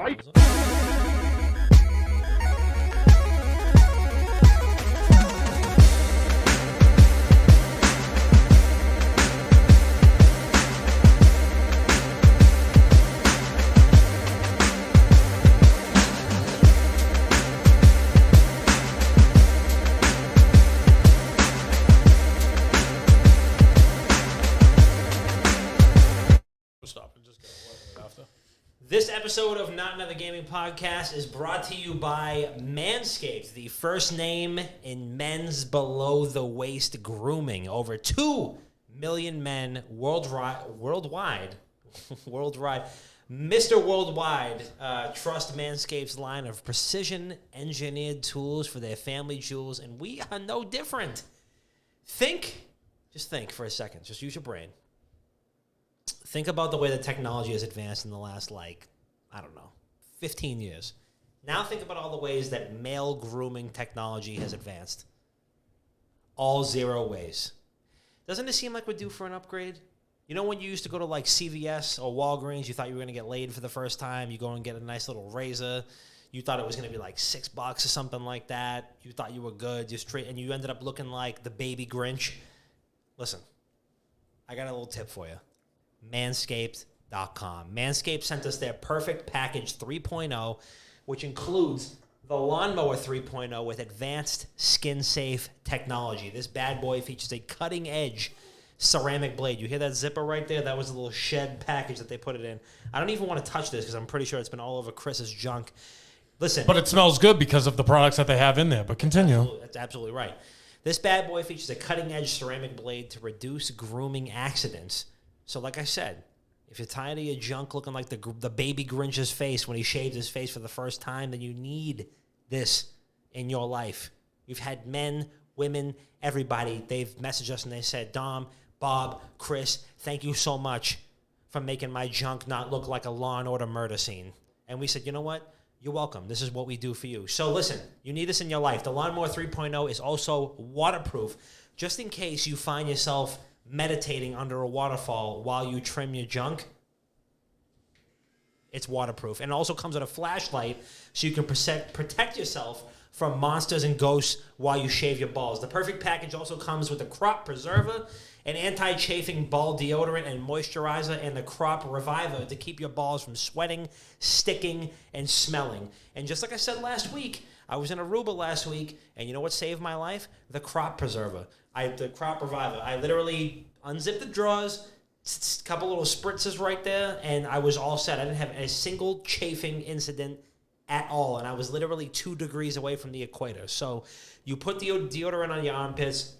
Fight. This episode of Not Another Gaming Podcast is brought to you by Manscaped, the first name in men's below-the-waist grooming. Over 2 million men worldwide, Mr. Worldwide, trust Manscaped's line of precision-engineered tools for their family jewels, and we are no different. Just think for a second. Just use your brain. Think about the way the technology has advanced in the last, 15 years. Now think about all the ways that male grooming technology has advanced. All 0 ways. Doesn't it seem like we're due for an upgrade? You know when you used to go to CVS or Walgreens, you thought you were going to get laid for the first time, you go and get a nice little razor, you thought it was going to be $6 or something like that, you thought you were good, and you ended up looking like the baby Grinch. I got a little tip for you. Manscaped.com. Manscaped sent us their Perfect Package 3.0, which includes the Lawnmower 3.0 with advanced skin-safe technology. This bad boy features a cutting-edge ceramic blade. You hear that zipper right there? That was a little shed package that they put it in. I don't even want to touch this because I'm pretty sure it's been all over Chris's junk. Listen. But it smells good because of the products that they have in there. But continue. That's absolutely right. This bad boy features a cutting-edge ceramic blade to reduce grooming accidents. So like I said, if you're tired of your junk looking like the baby Grinch's face when he shaved his face for the first time, then you need this in your life. You've had men, women, everybody. They've messaged us and they said, Dom, Bob, Chris, thank you so much for making my junk not look like a Law and Order murder scene. And we said, you know what? You're welcome. This is what we do for you. So listen, you need this in your life. The Lawnmower 3.0 is also waterproof, just in case you find yourself meditating under a waterfall while you trim your junk. It's waterproof. And it also comes with a flashlight so you can protect yourself from monsters and ghosts while you shave your balls. The Perfect Package also comes with a crop preserver, an anti-chafing ball deodorant and moisturizer, and the crop reviver to keep your balls from sweating, sticking, and smelling. And just like I said last week, I was in Aruba last week, and you know what saved my life? The crop preserver. The crop reviver. I literally unzipped the drawers, a couple little spritzes right there, and I was all set. I didn't have a single chafing incident at all, and I was literally 2 degrees away from the equator. So you put deodorant on your armpits.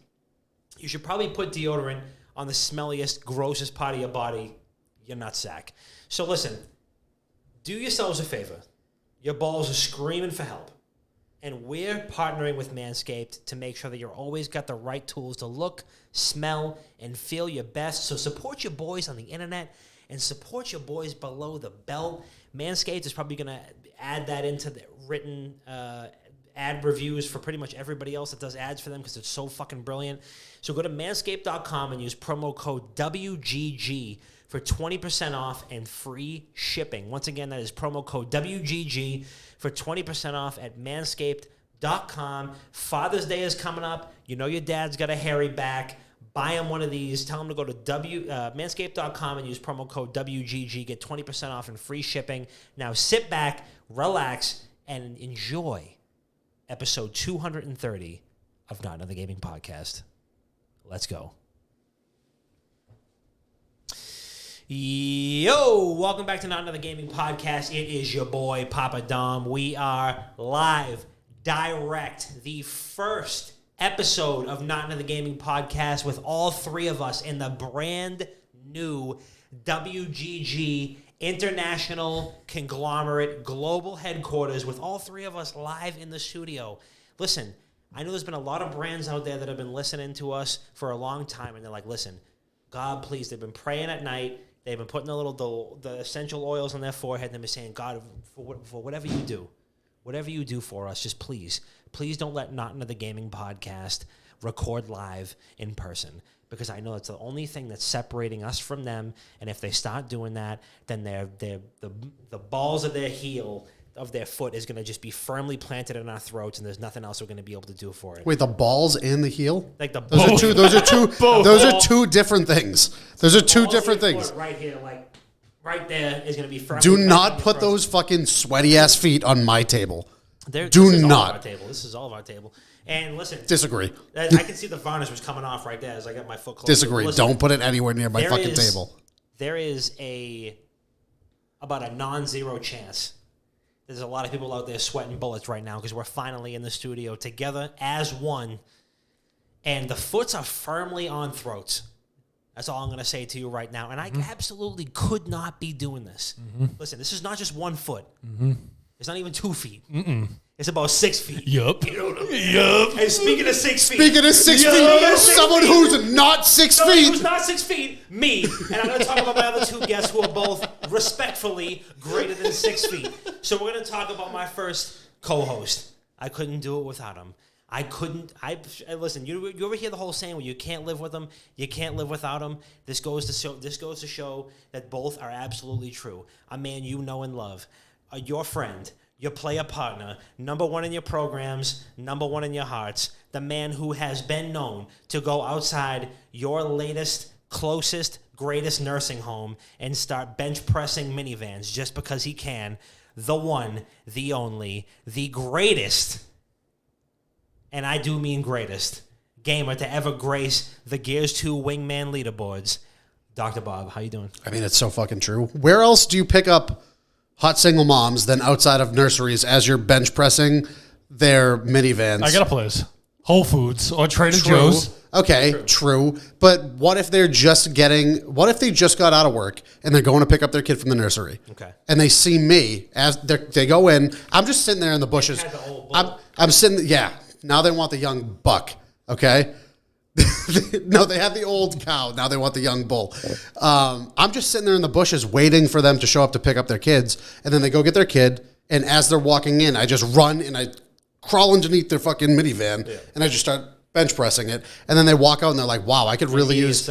You should probably put deodorant on the smelliest, grossest part of your body, your nutsack. So listen, do yourselves a favor. Your balls are screaming for help. And we're partnering with Manscaped to make sure that you're always got the right tools to look, smell, and feel your best. So support your boys on the internet and support your boys below the belt. Manscaped is probably going to add that into the written ad reviews for pretty much everybody else that does ads for them because it's so fucking brilliant. So go to manscaped.com and use promo code WGG for 20% off and free shipping. Once again, that is promo code WGG for 20% off at manscaped.com. Father's Day is coming up. You know your dad's got a hairy back. Buy him one of these. Tell him to go to manscaped.com and use promo code WGG. Get 20% off and free shipping. Now sit back, relax, and enjoy episode 230 of Not Another Gaming Podcast. Let's go. Yo, welcome back to Not Another Gaming Podcast. It is your boy, Papa Dom. We are live, direct, the first episode of Not Another Gaming Podcast with all 3 of us in the brand new WGG International Conglomerate Global Headquarters with all 3 of us live in the studio. Listen, I know there's been a lot of brands out there that have been listening to us for a long time, and they're like, listen, God, please, they've been praying at night. They've been putting the essential oils on their forehead, and they've been saying, God, for whatever you do for us, just please don't let Not Another Gaming Podcast record live in person. Because I know it's the only thing that's separating us from them. And if they start doing that, then the balls of their heel of their foot is going to just be firmly planted in our throats, and there's nothing else we're going to be able to do for it. Wait, the balls and the heel? Like Those are two different things. Those are two different things. Right here, like right there, is going to be firmly. Do not put those fucking sweaty ass feet on my table. Do not. This is all of our table. And listen, Disagree. I can see the varnish was coming off right there as I got my foot close. Disagree. Listen, don't put it anywhere near my fucking table. There is about a non-zero chance. There's a lot of people out there sweating bullets right now because we're finally in the studio together as one, and the foots are firmly on throats. That's all I'm going to say to you right now. And I absolutely could not be doing this. Listen, this is not just 1 foot. It's not even 2 feet. It's about 6 feet. Yup. Yup. And speaking of 6 feet. Speaking of 6 feet, someone who's not 6 feet. Who's not 6 feet, me. And I'm going to talk about my other 2 guests who are both respectfully greater than 6 feet. So we're going to talk about my first co-host. I couldn't do it without him. Listen, you ever hear the whole saying where you can't live with them, you can't live without them? This goes to show that both are absolutely true. A man you know and love, your friend, your player partner, number one in your programs, number one in your hearts, the man who has been known to go outside your latest, closest, greatest nursing home and start bench pressing minivans just because he can, the one, the only, the greatest, and I do mean greatest, gamer to ever grace the Gears 2 Wingman leaderboards. Dr. Bob, how you doing? I mean, it's so fucking true. Where else do you pick up hot single moms than outside of nurseries as you're bench pressing their minivans? I got a place. Whole Foods or Trader Joe's. Okay, true. But what if they just got out of work and they're going to pick up their kid from the nursery? Okay. And they see me as they go in. I'm just sitting there in the bushes. I'm sitting. Yeah. Now they want the young buck. Okay. No, they have the old cow. Now they want the young bull. I'm just sitting there in the bushes waiting for them to show up to pick up their kids. And then they go get their kid. And as they're walking in, I just run and I crawl underneath their fucking minivan. Yeah. And I just start bench pressing it. And then they walk out and they're like, wow, I could really use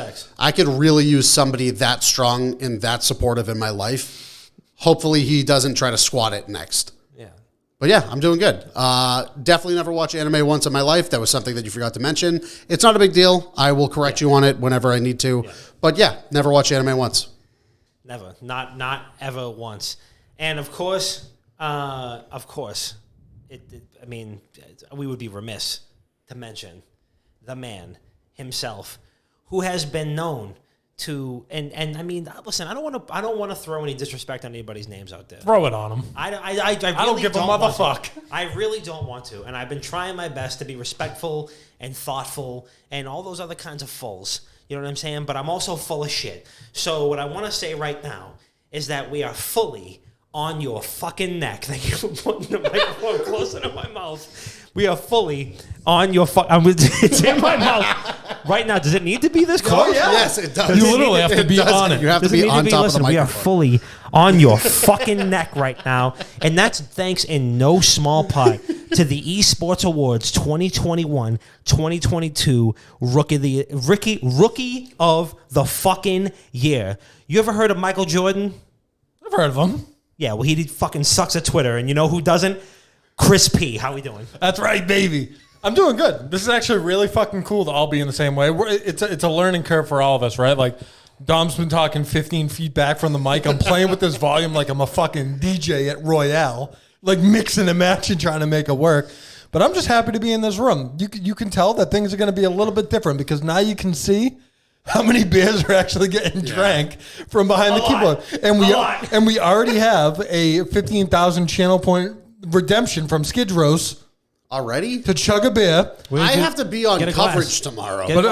somebody that strong and that supportive in my life. Hopefully he doesn't try to squat it next. But yeah, I'm doing good. Definitely never watched anime once in my life. That was something that you forgot to mention. It's not a big deal. I will correct you on it whenever I need to. Yeah. But yeah, never watched anime once. Never. Not ever once. And of course, I mean, we would be remiss to mention the man himself who has been known to, and I mean, listen, I don't want to throw any disrespect on anybody's names out there. Throw it on them. I really don't give a motherfuck. I really don't want to, and I've been trying my best to be respectful and thoughtful and all those other kinds of fulls. You know what I'm saying? But I'm also full of shit. So what I want to say right now is that we are fully on your fucking neck. Thank you for putting the microphone closer to my mouth. We are fully on your it's in my mouth right now. Does it need to be this close? Oh, yeah. Yes, it does. You literally have to be on it. You have to be on top of the microphone. We are fully on your fucking neck right now. And that's thanks in no small part to the Esports Awards 2021-2022 Rookie of the fucking year. You ever heard of Michael Jordan? I've heard of him. Yeah, well, he fucking sucks at Twitter. And you know who doesn't? Chris P. How we doing? That's right, baby. I'm doing good. This is actually really fucking cool to all be in the same way. It's a learning curve for all of us, right? Like, Dom's been talking 15 feet back from the mic. I'm playing with this volume like I'm a fucking DJ at Royale, like mixing and matching, trying to make it work. But I'm just happy to be in this room. You can tell that things are going to be a little bit different because now you can see how many beers are actually getting drank from behind the keyboard. And we already have a 15,000 channel point redemption from Skid Rows already to chug a beer. I have to be on coverage tomorrow. Get a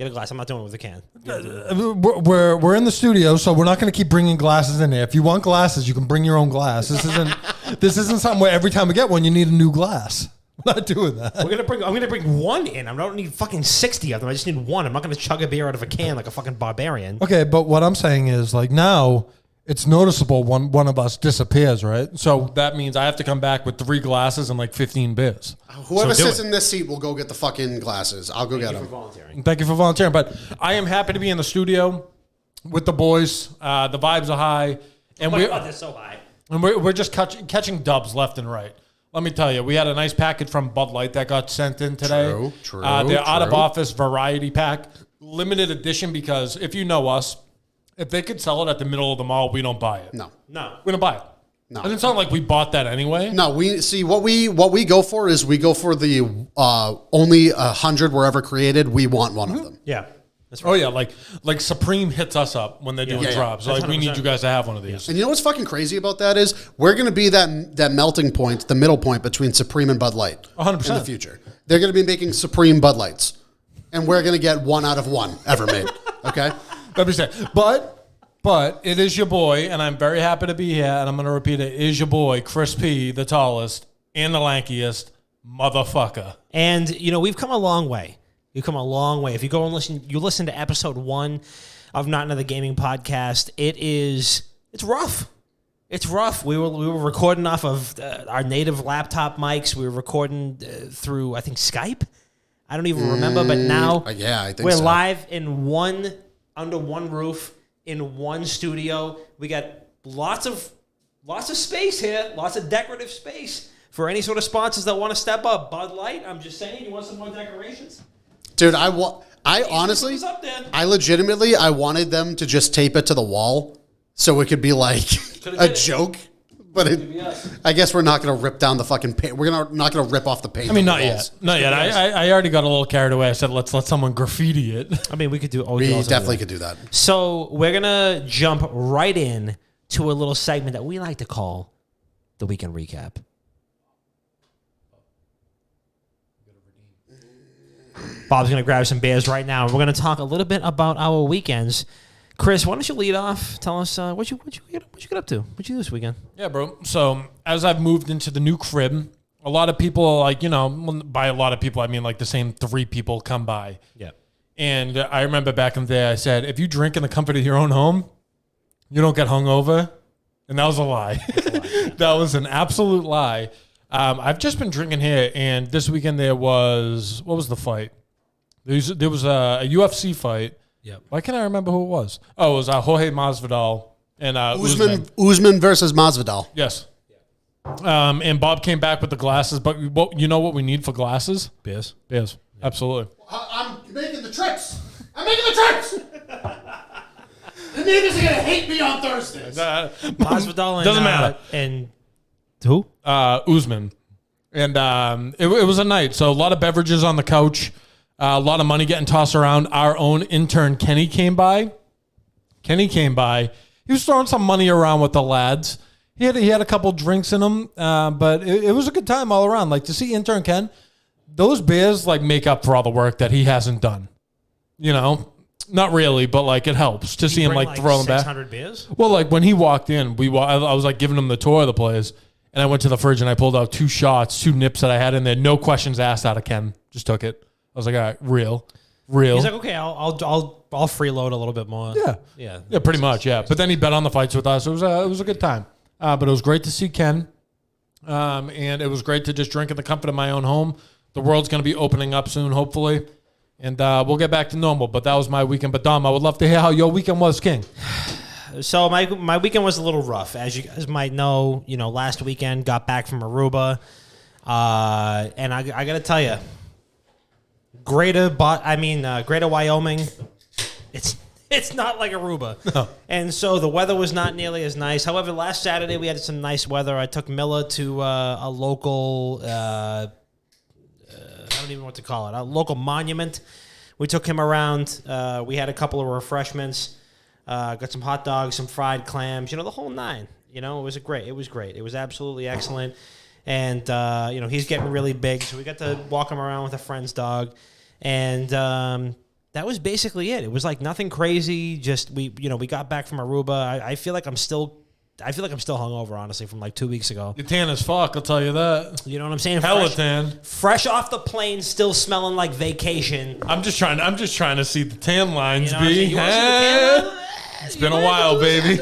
glass. I'm not doing it with a can. We're in the studio, so we're not going to keep bringing glasses in there. If you want glasses, you can bring your own glass. This isn't something where every time we get one, you need a new glass. We're not doing that. I'm gonna bring one in. I don't need fucking 60 of them. I just need one. I'm not gonna chug a beer out of a can like a fucking barbarian. Okay, but what I'm saying is, like, now it's noticeable when one of us disappears, right? So that means I have to come back with 3 glasses and like 15 beers. Whoever sits in this seat will go get the fucking glasses. I'll go get them. Thank you for volunteering. But I am happy to be in the studio with the boys. The vibes are high. And they're so high. And we're just catching dubs left and right. Let me tell you, we had a nice package from Bud Light that got sent in today. True. They're out of office variety pack. Limited edition because if you know us, if they could sell it at the middle of the mall, we don't buy it. No. We don't buy it. No. And it's not like we bought that anyway. No, we see what we go for is we go for the only 100 were ever created. We want one of them. Yeah. That's right. Oh yeah, like Supreme hits us up when they're doing drops. Like we need you guys to have one of these. And you know what's fucking crazy about that is we're going to be that melting point, the middle point between Supreme and Bud Light 100% in the future. They're going to be making Supreme Bud Lights, and we're going to get 1 out of 1 ever made. Okay, let me say, but it is your boy, and I'm very happy to be here. And I'm going to repeat it: is your boy Chris P, the tallest and the lankiest motherfucker. And we've come a long way. You've come a long way. If you go and listen to episode 1 of Not Another Gaming Podcast, it's rough. It's rough. We were recording off of our native laptop mics. We were recording through, I think, Skype. I don't even remember, but now I think we're so. live under one roof in one studio. We got lots of space here, lots of decorative space for any sort of sponsors that want to step up. Bud Light, I'm just saying, you want some more decorations? Dude, I honestly, I legitimately, I wanted them to just tape it to the wall so it could be like a joke. But I guess we're not going to rip down the fucking paint. We're not going to rip off the paint. I mean, not yet. Not yet. I already got a little carried away. I said, let's let someone graffiti it. I mean, we could do. We definitely could do that. So we're gonna jump right in to a little segment that we like to call the weekend recap. Bob's going to grab some beers right now. We're going to talk a little bit about our weekends. Chris, why don't you lead off? Tell us what you get up to? What you do this weekend? Yeah, bro. So as I've moved into the new crib, a lot of people, by a lot of people, I mean like the same 3 people come by. Yeah. And I remember back in the day, I said, if you drink in the comfort of your own home, you don't get hungover. And that was a lie. That was an absolute lie. I've just been drinking here, and this weekend what was the fight? There was a UFC fight. Yep. Why can't I remember who it was? Oh, it was Jorge Masvidal and Usman versus Masvidal. Yes. And Bob came back with the glasses, but you know what we need for glasses? Beers. Absolutely. I'm making the trips. The neighbors are going to hate me on Thursdays. Masvidal and doesn't matter. And who? Usman. And it was a night. So a lot of beverages on the couch. A lot of money getting tossed around. Our own intern, Kenny, came by. He was throwing some money around with the lads. He had a couple drinks in him, but it was a good time all around. Like, to see intern Ken, those beers, make up for all the work that he hasn't done. Not really, but, it helps to see him, throw them back. 600 beers? Well, when he walked in, I was, giving him the tour of the place, and I went to the fridge, and I pulled out 2 shots, 2 nips that I had in there. No questions asked out of Ken. Just took it. I was like, all right, real. He's like, okay, I'll freeload a little bit more. Yeah, pretty much, yeah. But then he bet on the fights with us. It was a good time. But it was great to see Ken, and it was great to just drink in the comfort of my own home. The world's going to be opening up soon, hopefully, and we'll get back to normal. But that was my weekend. But Dom, I would love to hear how your weekend was, King. So my weekend was a little rough, as you guys might know. Last weekend got back from Aruba, and I got to tell you. Greater Wyoming, it's not like Aruba. No. And so the weather was not nearly as nice. However, last Saturday we had some nice weather. I took Miller to a local, I don't even know what to call it, a local monument. We took him around. We had a couple of refreshments, got some hot dogs, some fried clams, the whole 9. It was great. It was absolutely excellent. And, he's getting really big, so we got to walk him around with a friend's dog. And that was basically it. It was nothing crazy. Just we got back from Aruba. I feel like I'm still hungover, honestly, from 2 weeks ago. You're tan as fuck, I'll tell you that. You know what I'm saying? Hella tan. Fresh off the plane, still smelling like vacation. I'm just trying to see the tan lines, You know B. It's been a while, baby.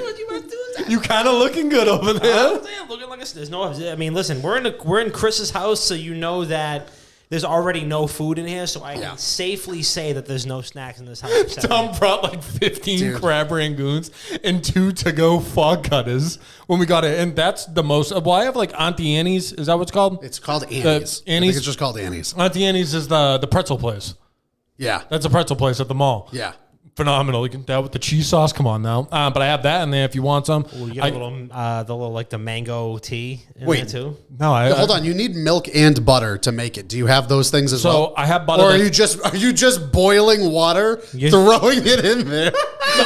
You kind of looking good over there. I'm looking like there's no. I mean, listen, we're in Chris's house, so you know that there's already no food in here, so I can safely say that there's no snacks in this house. Tom brought like 15 crab rangoons and 2 to-go fog cutters when we got it, and that's the most. Well, I have like Auntie Annie's. Is that what it's called? It's called Annie's. Annie's? I think it's just called Annie's. Auntie Annie's is the pretzel place. Yeah. That's a pretzel place at the mall. Yeah. Phenomenal. You can that with the cheese sauce. Come on now. But I have that in there if you want some. Ooh, you got the little like the mango tea in there too. No, hold on. You need milk and butter to make it. Do you have those things as well? So I have butter. Or are you just boiling water, throwing it in there,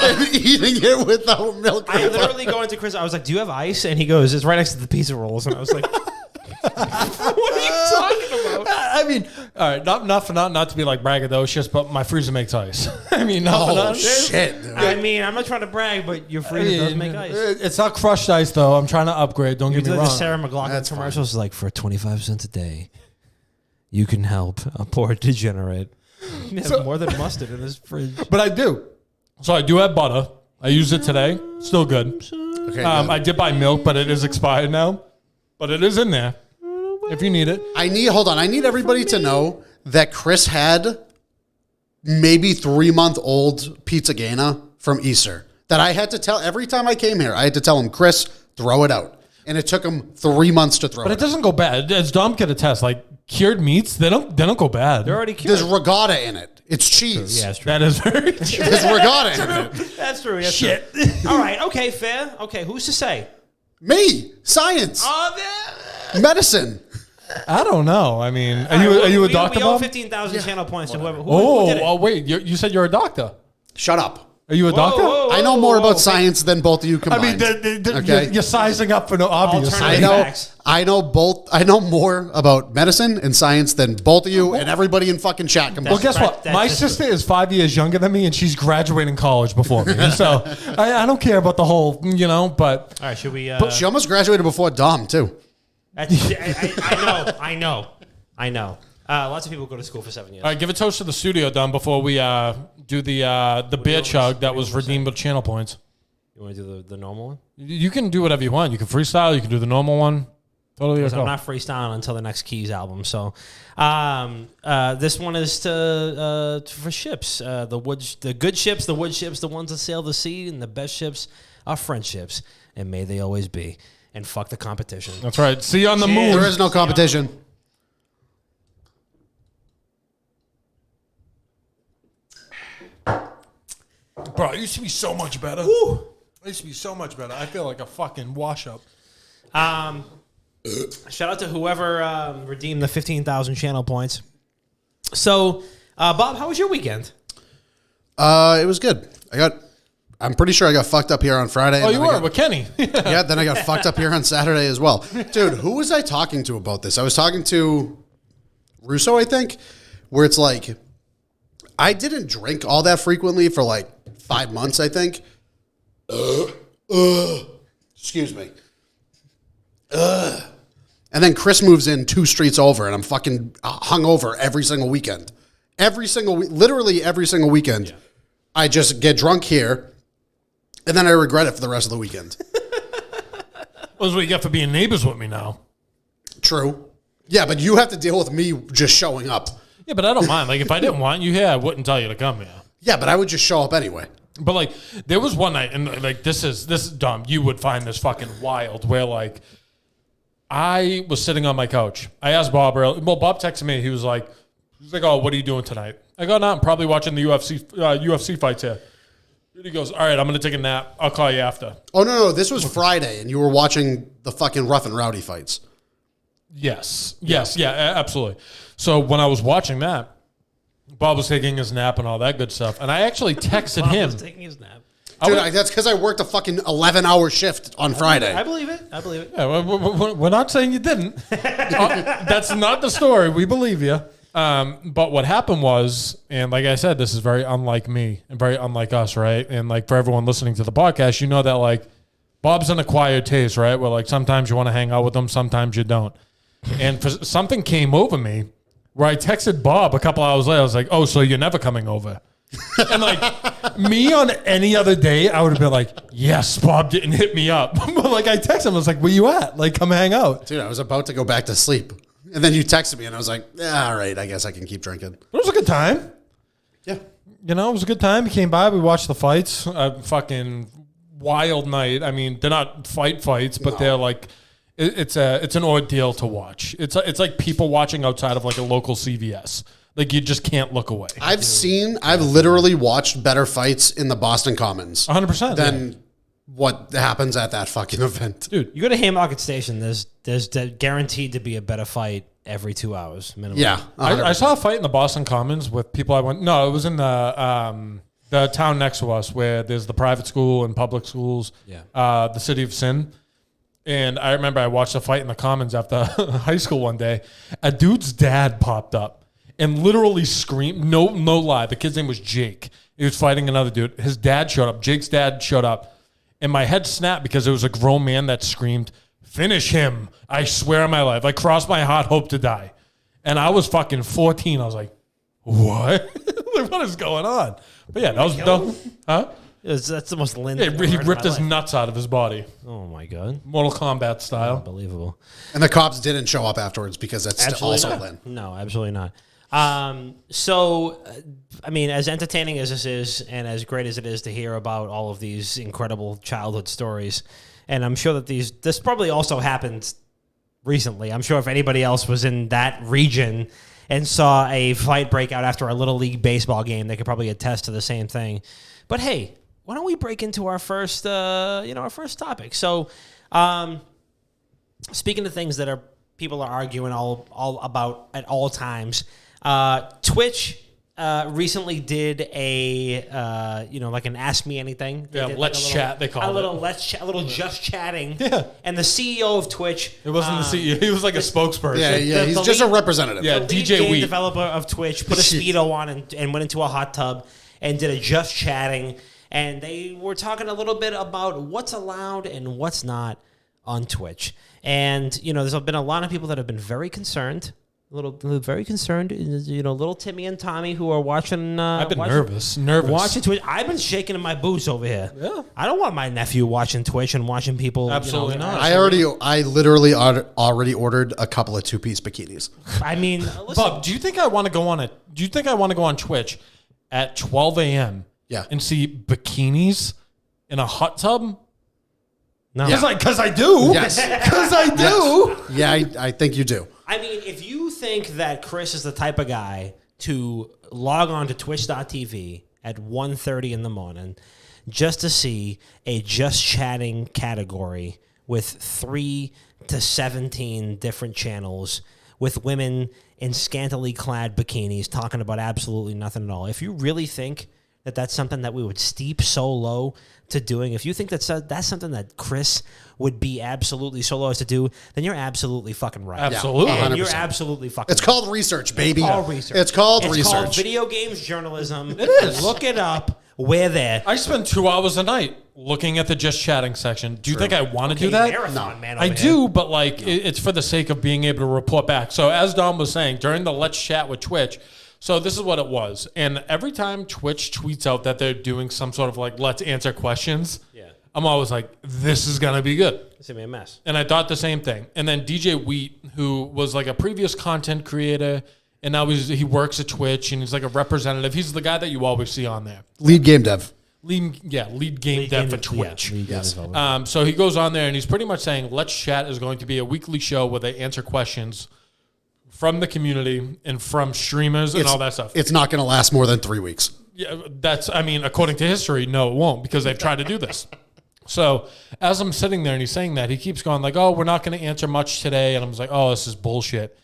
and eating it without milk? I literally go into Chris. I was like, "Do you have ice?" And he goes, "It's right next to the pizza rolls." And I was like, "What are you talking about?" I mean, all right, not to be like braggadocious, but my freezer makes ice. I mean, shit. Dude. I mean, I'm not trying to brag, but your freezer does make ice. It's not crushed ice though. I'm trying to upgrade. Don't get me wrong. The Sarah McLachlan commercials like for 25 cents a day, you can help a poor degenerate. More than mustard in his fridge. But I do. So I do have butter. I used it today. Still good. Okay. I did buy milk, but it is expired now. But it is in there if you need it. I need everybody to know that Chris had maybe 3-month-old pizza Gaina from Easter that I had to tell every time I came here. I had to tell him, Chris, throw it out. And it took him 3 months to throw it. But it doesn't go bad. As Dom can attest, like cured meats, they don't go bad. They're already cured. There's regatta in it. It's cheese. Yeah, that's true. That is very true. There's regatta in it. That's true. Shit. True. All right. Okay. Fair. Okay. Who's to say? Me. Science. Medicine. I don't know. I mean, are you a doctor, We owe Bob? 15,000 channel points to whoever. Who did it? Wait. You said you're a doctor. Shut up. Are you a doctor? I know more about science than both of you combined. I mean, okay? you're sizing up for no obvious. I know both. I know more about medicine and science than both of you and everybody in fucking chat combined. Well, guess what? My sister is 5 years younger than me, and she's graduating college before me. So I don't care about the whole, but. All right, should we? But she almost graduated before Dom too. I know. Lots of people go to school for 7 years. All right, give a toast to the studio, Dom, before we do the beer chug that was redeemed with channel points. You want to do the normal one? You can do whatever you want. You can freestyle. You can do the normal one. Totally. I'm not freestyling until the next Keys album. So, this one is for ships. The good ships, the wood ships, the ones that sail the sea, and the best ships are friendships, and may they always be. And fuck the competition. That's right. See you on the moon. There is no competition. Bro, it used to be so much better. Woo! It used to be so much better. I feel like a fucking wash-up. Shout out to whoever redeemed the 15,000 channel points. So, Bob, how was your weekend? It was good. I'm pretty sure I got fucked up here on Friday. Oh, you were with Kenny. Yeah, then I got fucked up here on Saturday as well. Dude, who was I talking to about this? I was talking to Russo, I think, where it's like, I didn't drink all that frequently for like 5 months, I think. Excuse me. And then Chris moves in 2 streets over, and I'm fucking hungover every single weekend. Literally every single weekend. Yeah. I just get drunk here, and then I regret it for the rest of the weekend. Well, that's what you got for being neighbors with me now. True. Yeah, but you have to deal with me just showing up. Yeah, but I don't mind. Like, if I didn't want you here, I wouldn't tell you to come here. Yeah, but I would just show up anyway. But, like, there was one night, and, like, this is dumb. You would find this fucking wild, where, like, I was sitting on my couch. I asked Bob earlier. Well, Bob texted me. He was like, oh, what are you doing tonight? I go, no, I'm probably watching the UFC fights here. And he goes, all right, I'm going to take a nap. I'll call you after. Oh, no. This was Friday, and you were watching the fucking Rough and Rowdy fights. Yes. Yeah, absolutely. So when I was watching that, Bob was taking his nap and all that good stuff. And I actually texted him. Bob was taking his nap. Dude, that's because I worked a fucking 11-hour shift on Friday. I believe it. Yeah, we're not saying you didn't. That's not the story. We believe you. But what happened was, and like I said, this is very unlike me and very unlike us, right? And like for everyone listening to the podcast, you know that like Bob's an acquired taste, right? Where like sometimes you want to hang out with him, sometimes you don't. And something came over me where I texted Bob a couple hours later. I was like, oh, so you're never coming over. And like me on any other day, I would have been like, yes, Bob didn't hit me up. But like I texted him, I was like, where you at? Like, come hang out. Dude, I was about to go back to sleep. And then you texted me and I was like, all right, I guess I can keep drinking. It was a good time. Yeah. You know, it was a good time. He came by. We watched the fights. Fucking wild night. I mean, they're not fights, but they're like, it's an ordeal to watch. It's like people watching outside of like a local CVS. Like you just can't look away. I've literally watched better fights in the Boston Commons 100% than what happens at that fucking event. dude. You go to Haymarket Station, there's guaranteed to be a better fight every 2 hours minimum. Yeah. I saw a fight in the Boston Commons with people I went. No, it was in the town next to us where there's the private school and public schools. Yeah. The city of Sin. And I remember I watched a fight in the Commons after high school one day. A dude's dad popped up and literally screamed. No lie. The kid's name was Jake. He was fighting another dude. His dad showed up. Jake's dad showed up. And my head snapped because it was a grown man that screamed, finish him. I swear on my life. I crossed my heart, hope to die. And I was fucking 14. I was like, what? Like, what is going on? But yeah, that was dumb. Huh? That's the most Lynn. Yeah, he ripped his nuts out of his body. Oh my god. Mortal Kombat style. Unbelievable. And the cops didn't show up afterwards because that's also not. Lynn. No, absolutely not. So, I mean, as entertaining as this is, and as great as it is to hear about all of these incredible childhood stories, and I'm sure that this probably also happened recently. I'm sure if anybody else was in that region and saw a fight break out after a Little League baseball game, they could probably attest to the same thing. But hey, why don't we break into our first topic? So, speaking of things that people are arguing all about at all times. Twitch recently did like an Ask Me Anything. Yeah, let's chat. They called it a little just chatting. Yeah. And the CEO of Twitch. It wasn't the CEO. He was like a spokesperson. Yeah, he's just a representative. Yeah, The lead DJ game Wheat. developer of Twitch put a Speedo on and went into a hot tub and did a just chatting. And they were talking a little bit about what's allowed and what's not on Twitch. And, there's been a lot of people that have been very concerned. Very concerned. Little Timmy and Tommy who are watching. I've been nervous. Watching Twitch. I've been shaking in my boots over here. Yeah. I don't want my nephew watching Twitch and watching people. Absolutely not. I literally already ordered a couple of 2-piece bikinis. I mean, listen, Bob, do you think I want to go on Twitch at 12 a.m. Yeah. and see bikinis in a hot tub? no. Because I do. Yes. Because I do. Yeah, I think you do. I mean, if you think that Chris is the type of guy to log on to twitch.tv at 1:30 in the morning just to see a just chatting category with 3 to 17 different channels with women in scantily clad bikinis talking about absolutely nothing at all. If you really think that that's something that we would steep so low to doing, if you think that's something that Chris would be absolutely so low as to do, then you're absolutely fucking right. Absolutely. And 100%. you're absolutely fucking It's called research, baby. It's called research. It's called It's research. called video games journalism. It is. Look it up. We're there. I spend 2 hours a night looking at the just chatting section. Do you think I want to do that? Marathon, man, I over do, here. but it's for the sake of being able to report back. So as Dom was saying, during the Let's Chat with Twitch, so this is what it was. And every time Twitch tweets out that they're doing some sort of let's answer questions, I'm always like, this is going to be good. It's going to be a mess. And I thought the same thing. And then DJ Wheat, who was like a previous content creator, and now he works at Twitch, and he's like a representative. He's the guy that you always see on there. Lead game dev. Lead game dev for Twitch. Yes. So he goes on there, and he's pretty much saying, Let's Chat is going to be a weekly show where they answer questions from the community and from streamers and all that stuff. It's not going to last more than 3 weeks. Yeah, according to history, no, it won't, because they've tried to do this. So as I'm sitting there and he's saying that, he keeps going like, oh, we're not going to answer much today. And I was like, oh, this is bullshit.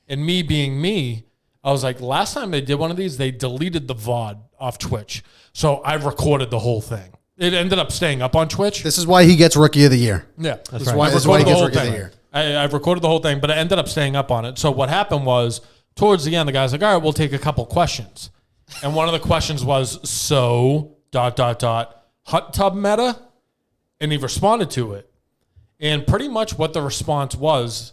And me being me, I was like, last time they did one of these, they deleted the VOD off Twitch. So I recorded the whole thing. It ended up staying up on Twitch. This is why he gets Rookie of the Year. Yeah. This is why he gets Rookie of the Year. I recorded the whole thing, but I ended up staying up on it. So what happened was, towards the end, the guy's like, all right, we'll take a couple questions. And one of the questions was, hot tub meta? And he responded to it. And pretty much what the response was,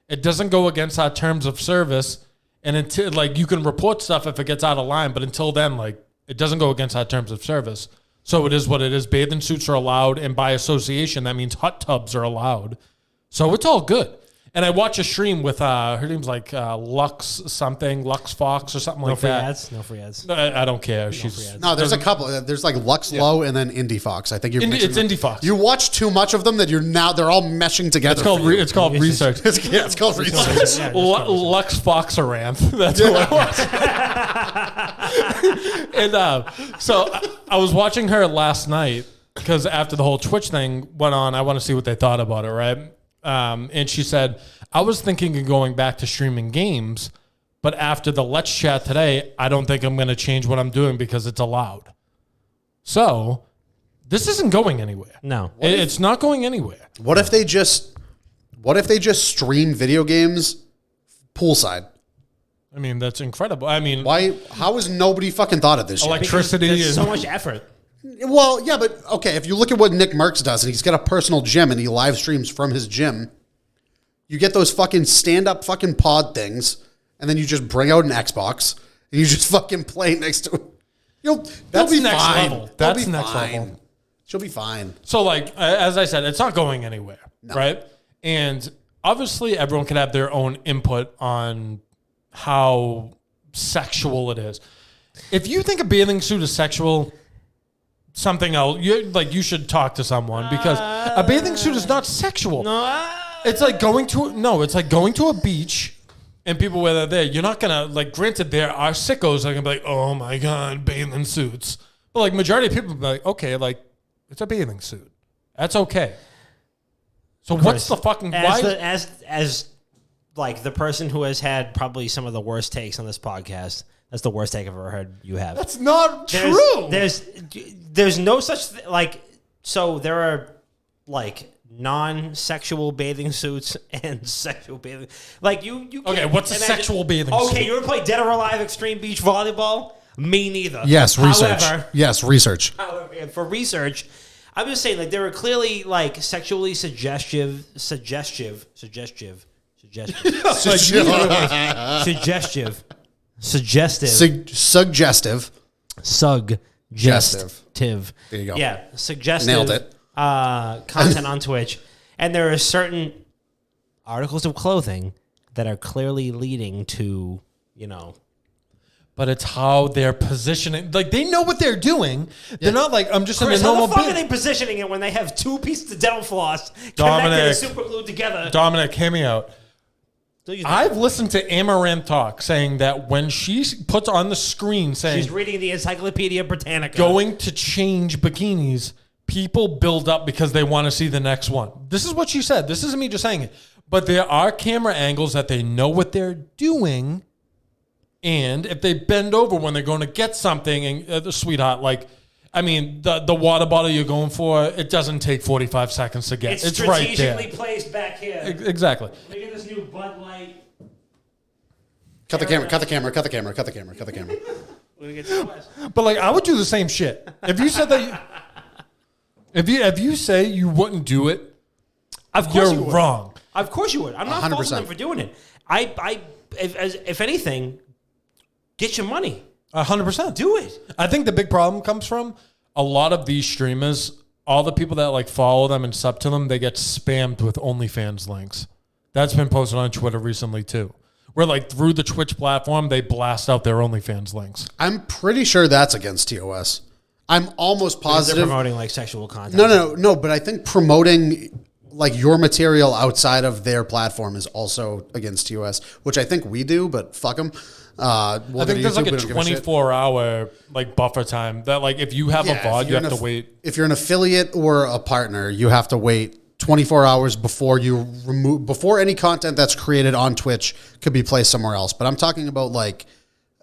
it doesn't go against our terms of service, And until like you can report stuff if it gets out of line, but until then, like it doesn't go against our terms of service. So it is what it is. Bathing suits are allowed, and by association, that means hot tubs are allowed. So it's all good. And I watch a stream with her name's like Lux Fox or something like that. No free ads. I don't care. She's No, there's a couple. There's like Lux Low and then Indie Fox. I think you're mixing it's them. Indie Fox. You watch too much of them that they're all meshing together. It's called research. It's called research. Lux Foxaranth. That's who I watch. And so I was watching her last night because after the whole Twitch thing went on, I want to see what they thought about it, right? And she said, I was thinking of going back to streaming games, but after the Let's Chat today, I don't think I'm going to change what I'm doing because it's allowed. So this isn't going anywhere. No. It's not going anywhere. What if they just stream video games poolside? I mean, that's incredible. I mean, Why? How has nobody fucking thought of this yet? electricity There's is so much effort. Well, yeah, but okay, if you look at what Nick Merckx does, and he's got a personal gym and he live streams from his gym, you get those fucking stand-up fucking pod things, and then you just bring out an Xbox, and you just fucking play next to it. You'll be next fine. level. They'll That's be next fine. level. She'll be fine. So, like, as I said, it's not going anywhere, right? And obviously, everyone can have their own input on how sexual it is. If you think a bathing suit is sexual, something else, you should talk to someone because a bathing suit is not sexual. It's like going to a beach and people wear that there. You're not gonna like. Granted, there are sickos that are gonna be like, "Oh my god, bathing suits." But like, majority of people will be like, "Okay, like it's a bathing suit. That's okay." So what's the fucking as like the person who has had probably some of the worst takes on this podcast? That's the worst take I've ever heard you have. That's not true. There's no such like. So there are like non-sexual bathing suits and sexual bathing. Like you Okay, what's a sexual bathing suit? Okay, you ever play Dead or Alive Extreme Beach Volleyball? Me neither. Yes, research. Research. However, for research, I'm just saying like there are clearly like sexually suggestive, suggestive, suggestive, suggestive. There you go. Yeah, suggestive. Nailed it. Content on Twitch, and there are certain articles of clothing that are clearly leading to, But it's how they're positioning. Like, they know what they're doing. They're not like, I'm just Chris, in a normal how the fuck bit. are they positioning it when they have two pieces of dental floss Dominic. connected and super glued together? Dominic, hear me out. I've listened to Amaranth talk saying that when she puts on the screen saying she's reading the Encyclopedia Britannica, going to change bikinis, people build up because they want to see the next one. This is what she said. This isn't me just saying it. But there are camera angles that they know what they're doing. And if they bend over when they're going to get something, and sweetheart, like, I mean, the water bottle you're going for, it doesn't take 45 seconds to get. It's right there. strategically placed back here. Exactly. Look at this new Bud Light. Cut the camera. We're gonna get But like, I would do the same shit. If you said that, if you say you wouldn't do it, of course you're you would. wrong. Of course you would. I'm not 100%. faulting them for doing it. If anything, get your money. 100%. Do it. I think the big problem comes from a lot of these streamers, all the people that like follow them and sub to them, they get spammed with OnlyFans links. That's been posted on Twitter recently too. Where like through the Twitch platform, they blast out their OnlyFans links. I'm pretty sure that's against TOS. I'm almost positive. They're promoting like sexual content. No. But I think promoting like your material outside of their platform is also against TOS, which I think we do. But fuck them. I think there's like a 24-hour like buffer time that like if you have a VOD, you have to wait. If you're an affiliate or a partner, you have to wait 24 hours before any content that's created on Twitch could be placed somewhere else. But I'm talking about like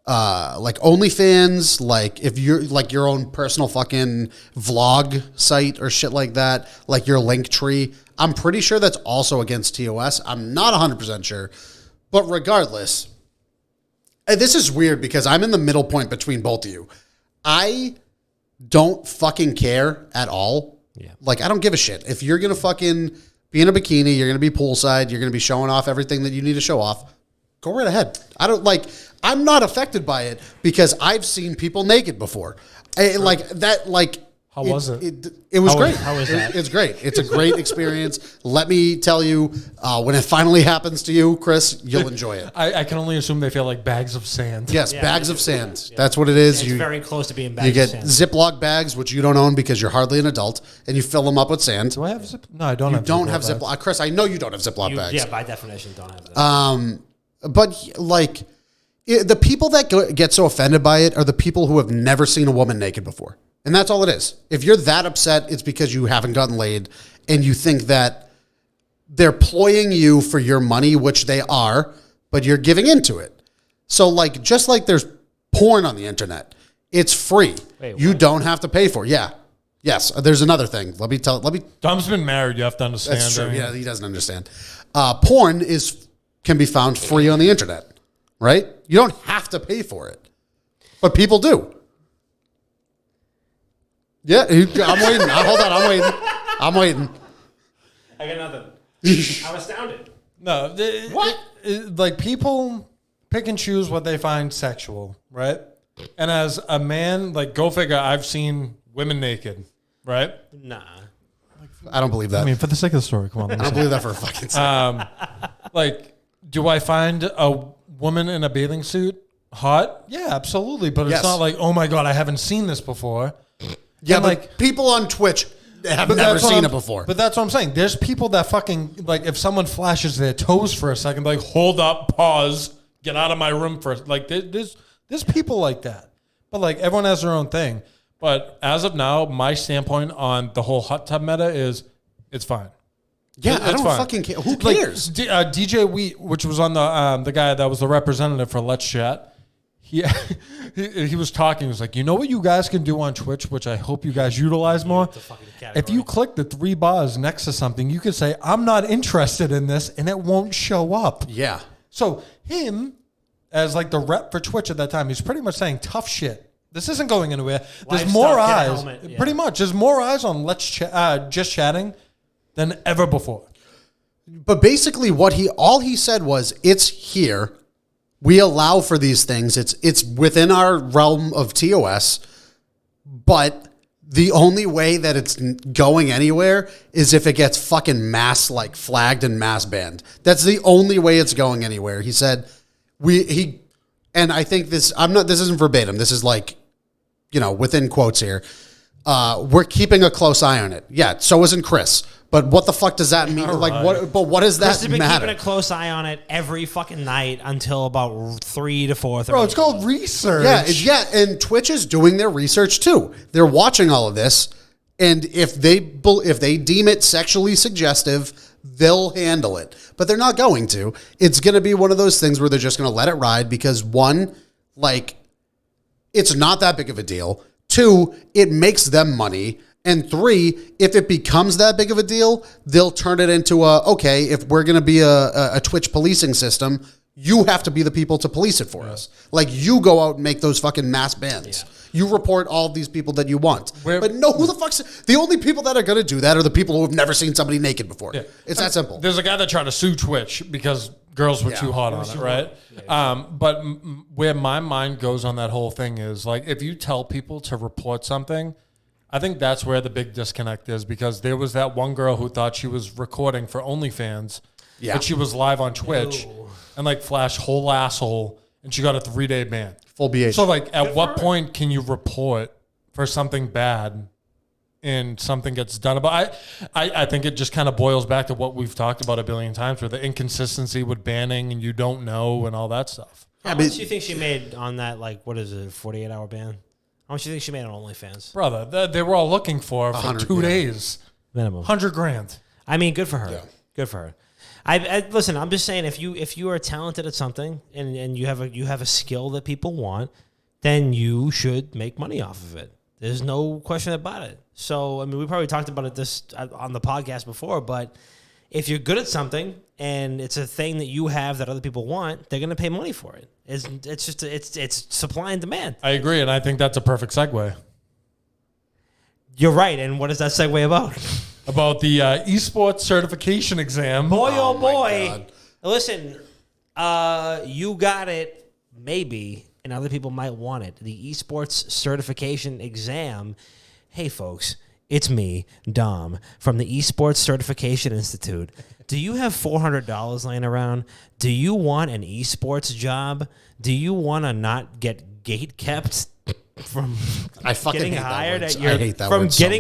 OnlyFans, like if you're like your own personal fucking vlog site or shit like that, like your link tree. I'm pretty sure that's also against TOS. I'm not 100% sure, but regardless. This is weird because I'm in the middle point between both of you. I don't fucking care at all. Yeah. Like, I don't give a shit. If you're going to fucking be in a bikini, you're going to be poolside, you're going to be showing off everything that you need to show off, go right ahead. I'm not affected by it because I've seen people naked before. How was it? It was great. How is that? It's great. It's a great experience. Let me tell you, when it finally happens to you, Chris, you'll enjoy it. I can only assume they feel like bags of sand. Yes, bags of sand. Yeah. That's what it is. It's very close to being bags You get of sand. Ziploc bags, which you don't own because you're hardly an adult, and you fill them up with sand. Do I have Ziploc? No, I don't You have don't Ziploc have bags. Ziploc. Chris, I know you don't have Ziploc bags. Yeah, by definition, don't have that. But the people that get so offended by it are the people who have never seen a woman naked before. And that's all it is. If you're that upset, it's because you haven't gotten laid and you think that they're ploying you for your money, which they are, but you're giving into it. So just like there's porn on the internet, it's free. Wait, you what? don't have to pay for it. Yeah. Yes. There's another thing. Dom's been married. You have to understand. That's true. I mean, Yeah, he doesn't understand. Porn can be found free on the internet, right? You don't have to pay for it, but people do. Yeah, I'm waiting. Hold on, I'm waiting. I got nothing. I'm astounded. No. What? People pick and choose what they find sexual, right? And as a man, go figure, I've seen women naked, right? Nah. I don't believe that. I mean, for the sake of the story, come on. I don't believe that for a fucking second. Do I find a woman in a bathing suit hot? Yeah, absolutely. But Yes. it's not like, oh my God, I haven't seen this before. Yeah, And, but people on Twitch have never seen it before. But that's what I'm saying. There's people that fucking, if someone flashes their toes for a second, hold up, pause, get out of my room for, there's people like that. But, everyone has their own thing. But as of now, my standpoint on the whole hot tub meta is it's fine. Yeah, I It's don't fine. fucking care. Who cares? DJ Wheat, which was on the guy that was the representative for Let's Chat, he was talking. He was like, you know what you guys can do on Twitch, which I hope you guys utilize more? If you click the 3 bars next to something, you can say, I'm not interested in this, and it won't show up. Yeah. So him, as the rep for Twitch at that time, he's pretty much saying tough shit. This isn't going anywhere. There's Live more stuff, get a eyes. helmet, yeah. Pretty much. There's more eyes on Just Chatting than ever before. But basically all he said was, it's here. We allow for these things. It's within our realm of TOS, but the only way that it's going anywhere is if it gets fucking mass flagged and mass banned. That's the only way it's going anywhere. He said and I think this isn't verbatim. This is within quotes here. We're keeping a close eye on it. Yeah, so isn't Chris. But what the fuck does that mean? Right. What does Chris that has been matter? keeping a close eye on it every fucking night until about 3 to 4. Bro, it's called research. Yeah, and Twitch is doing their research too. They're watching all of this, and if they deem it sexually suggestive, they'll handle it. But they're not going to. It's going to be one of those things where they're just going to let it ride because one, it's not that big of a deal. 2, it makes them money. And 3, if it becomes that big of a deal, they'll turn it into if we're going to be a Twitch policing system, you have to be the people to police it for us. You go out and make those fucking mass bans. Yeah. You report all of these people that you want. But no, who the fuck's... The only people that are going to do that are the people who have never seen somebody naked before. Yeah. It's that simple. There's a guy that tried to sue Twitch because girls were too hot on it, right? Yeah, but where my mind goes on that whole thing is, if you tell people to report something... I think that's where the big disconnect is because there was that one girl who thought she was recording for OnlyFans, but she was live on Twitch and flashed whole asshole, and she got a 3-day ban. Full BH. So at what point can you report for something bad and something gets done about? I think it just kind of boils back to what we've talked about a billion times, with the inconsistency with banning and you don't know and all that stuff. How much do you think she made on that? 48-hour ban? How much do you think she made on OnlyFans? Brother, they were all looking for 2 days. Minimum. $100,000. I mean, good for her. Yeah. Good for her. I listen, I'm just saying, if you are talented at something and you have a skill that people want, then you should make money off of it. There's no question about it. So, I mean, we probably talked about it on the podcast before, but if you're good at something and it's a thing that you have that other people want, they're going to pay money for it. It's supply and demand. I agree, and I think that's a perfect segue. You're right. And what is that segue about? About the esports certification exam. Boy, oh boy. Listen, You got it, maybe, and other people might want it. The esports certification exam. Hey, folks, it's me, Dom, from the Esports Certification Institute. Do you have $400 laying around? Do you want an esports job? Do you want to not get gate kept from getting hired at your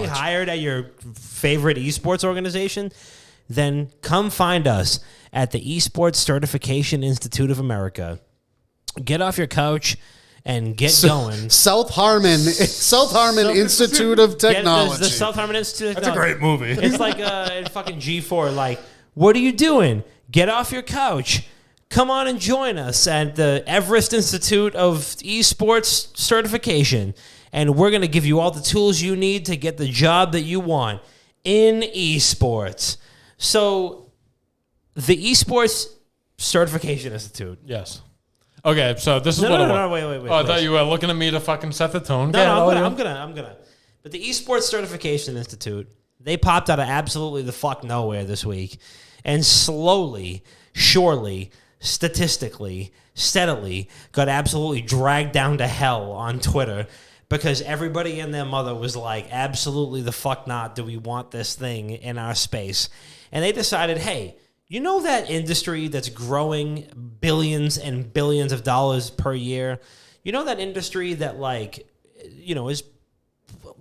hired at your favorite esports organization? Then come find us at the Esports Certification Institute of America. Get off your couch and get going. South Harmon Institute of Technology. The South Harmon Institute of That's a great movie. It's like in fucking G4. Like, what are you doing? Get off your couch. Come on and join us at the Everest Institute of Esports Certification. And we're going to give you all the tools you need to get the job that you want in esports. So, the Esports Certification Institute. Yes. Okay, so this is wait. Oh, I thought you were looking at me to fucking set the tone. No, I'm gonna. But the Esports Certification Institute, they popped out of absolutely the fuck nowhere this week, and slowly, surely, statistically, steadily, got absolutely dragged down to hell on Twitter because everybody and their mother was like, absolutely the fuck not do we want this thing in our space. And they decided, hey, you know that industry that's growing billions and billions of dollars per year? You know that industry that, like, you know, is,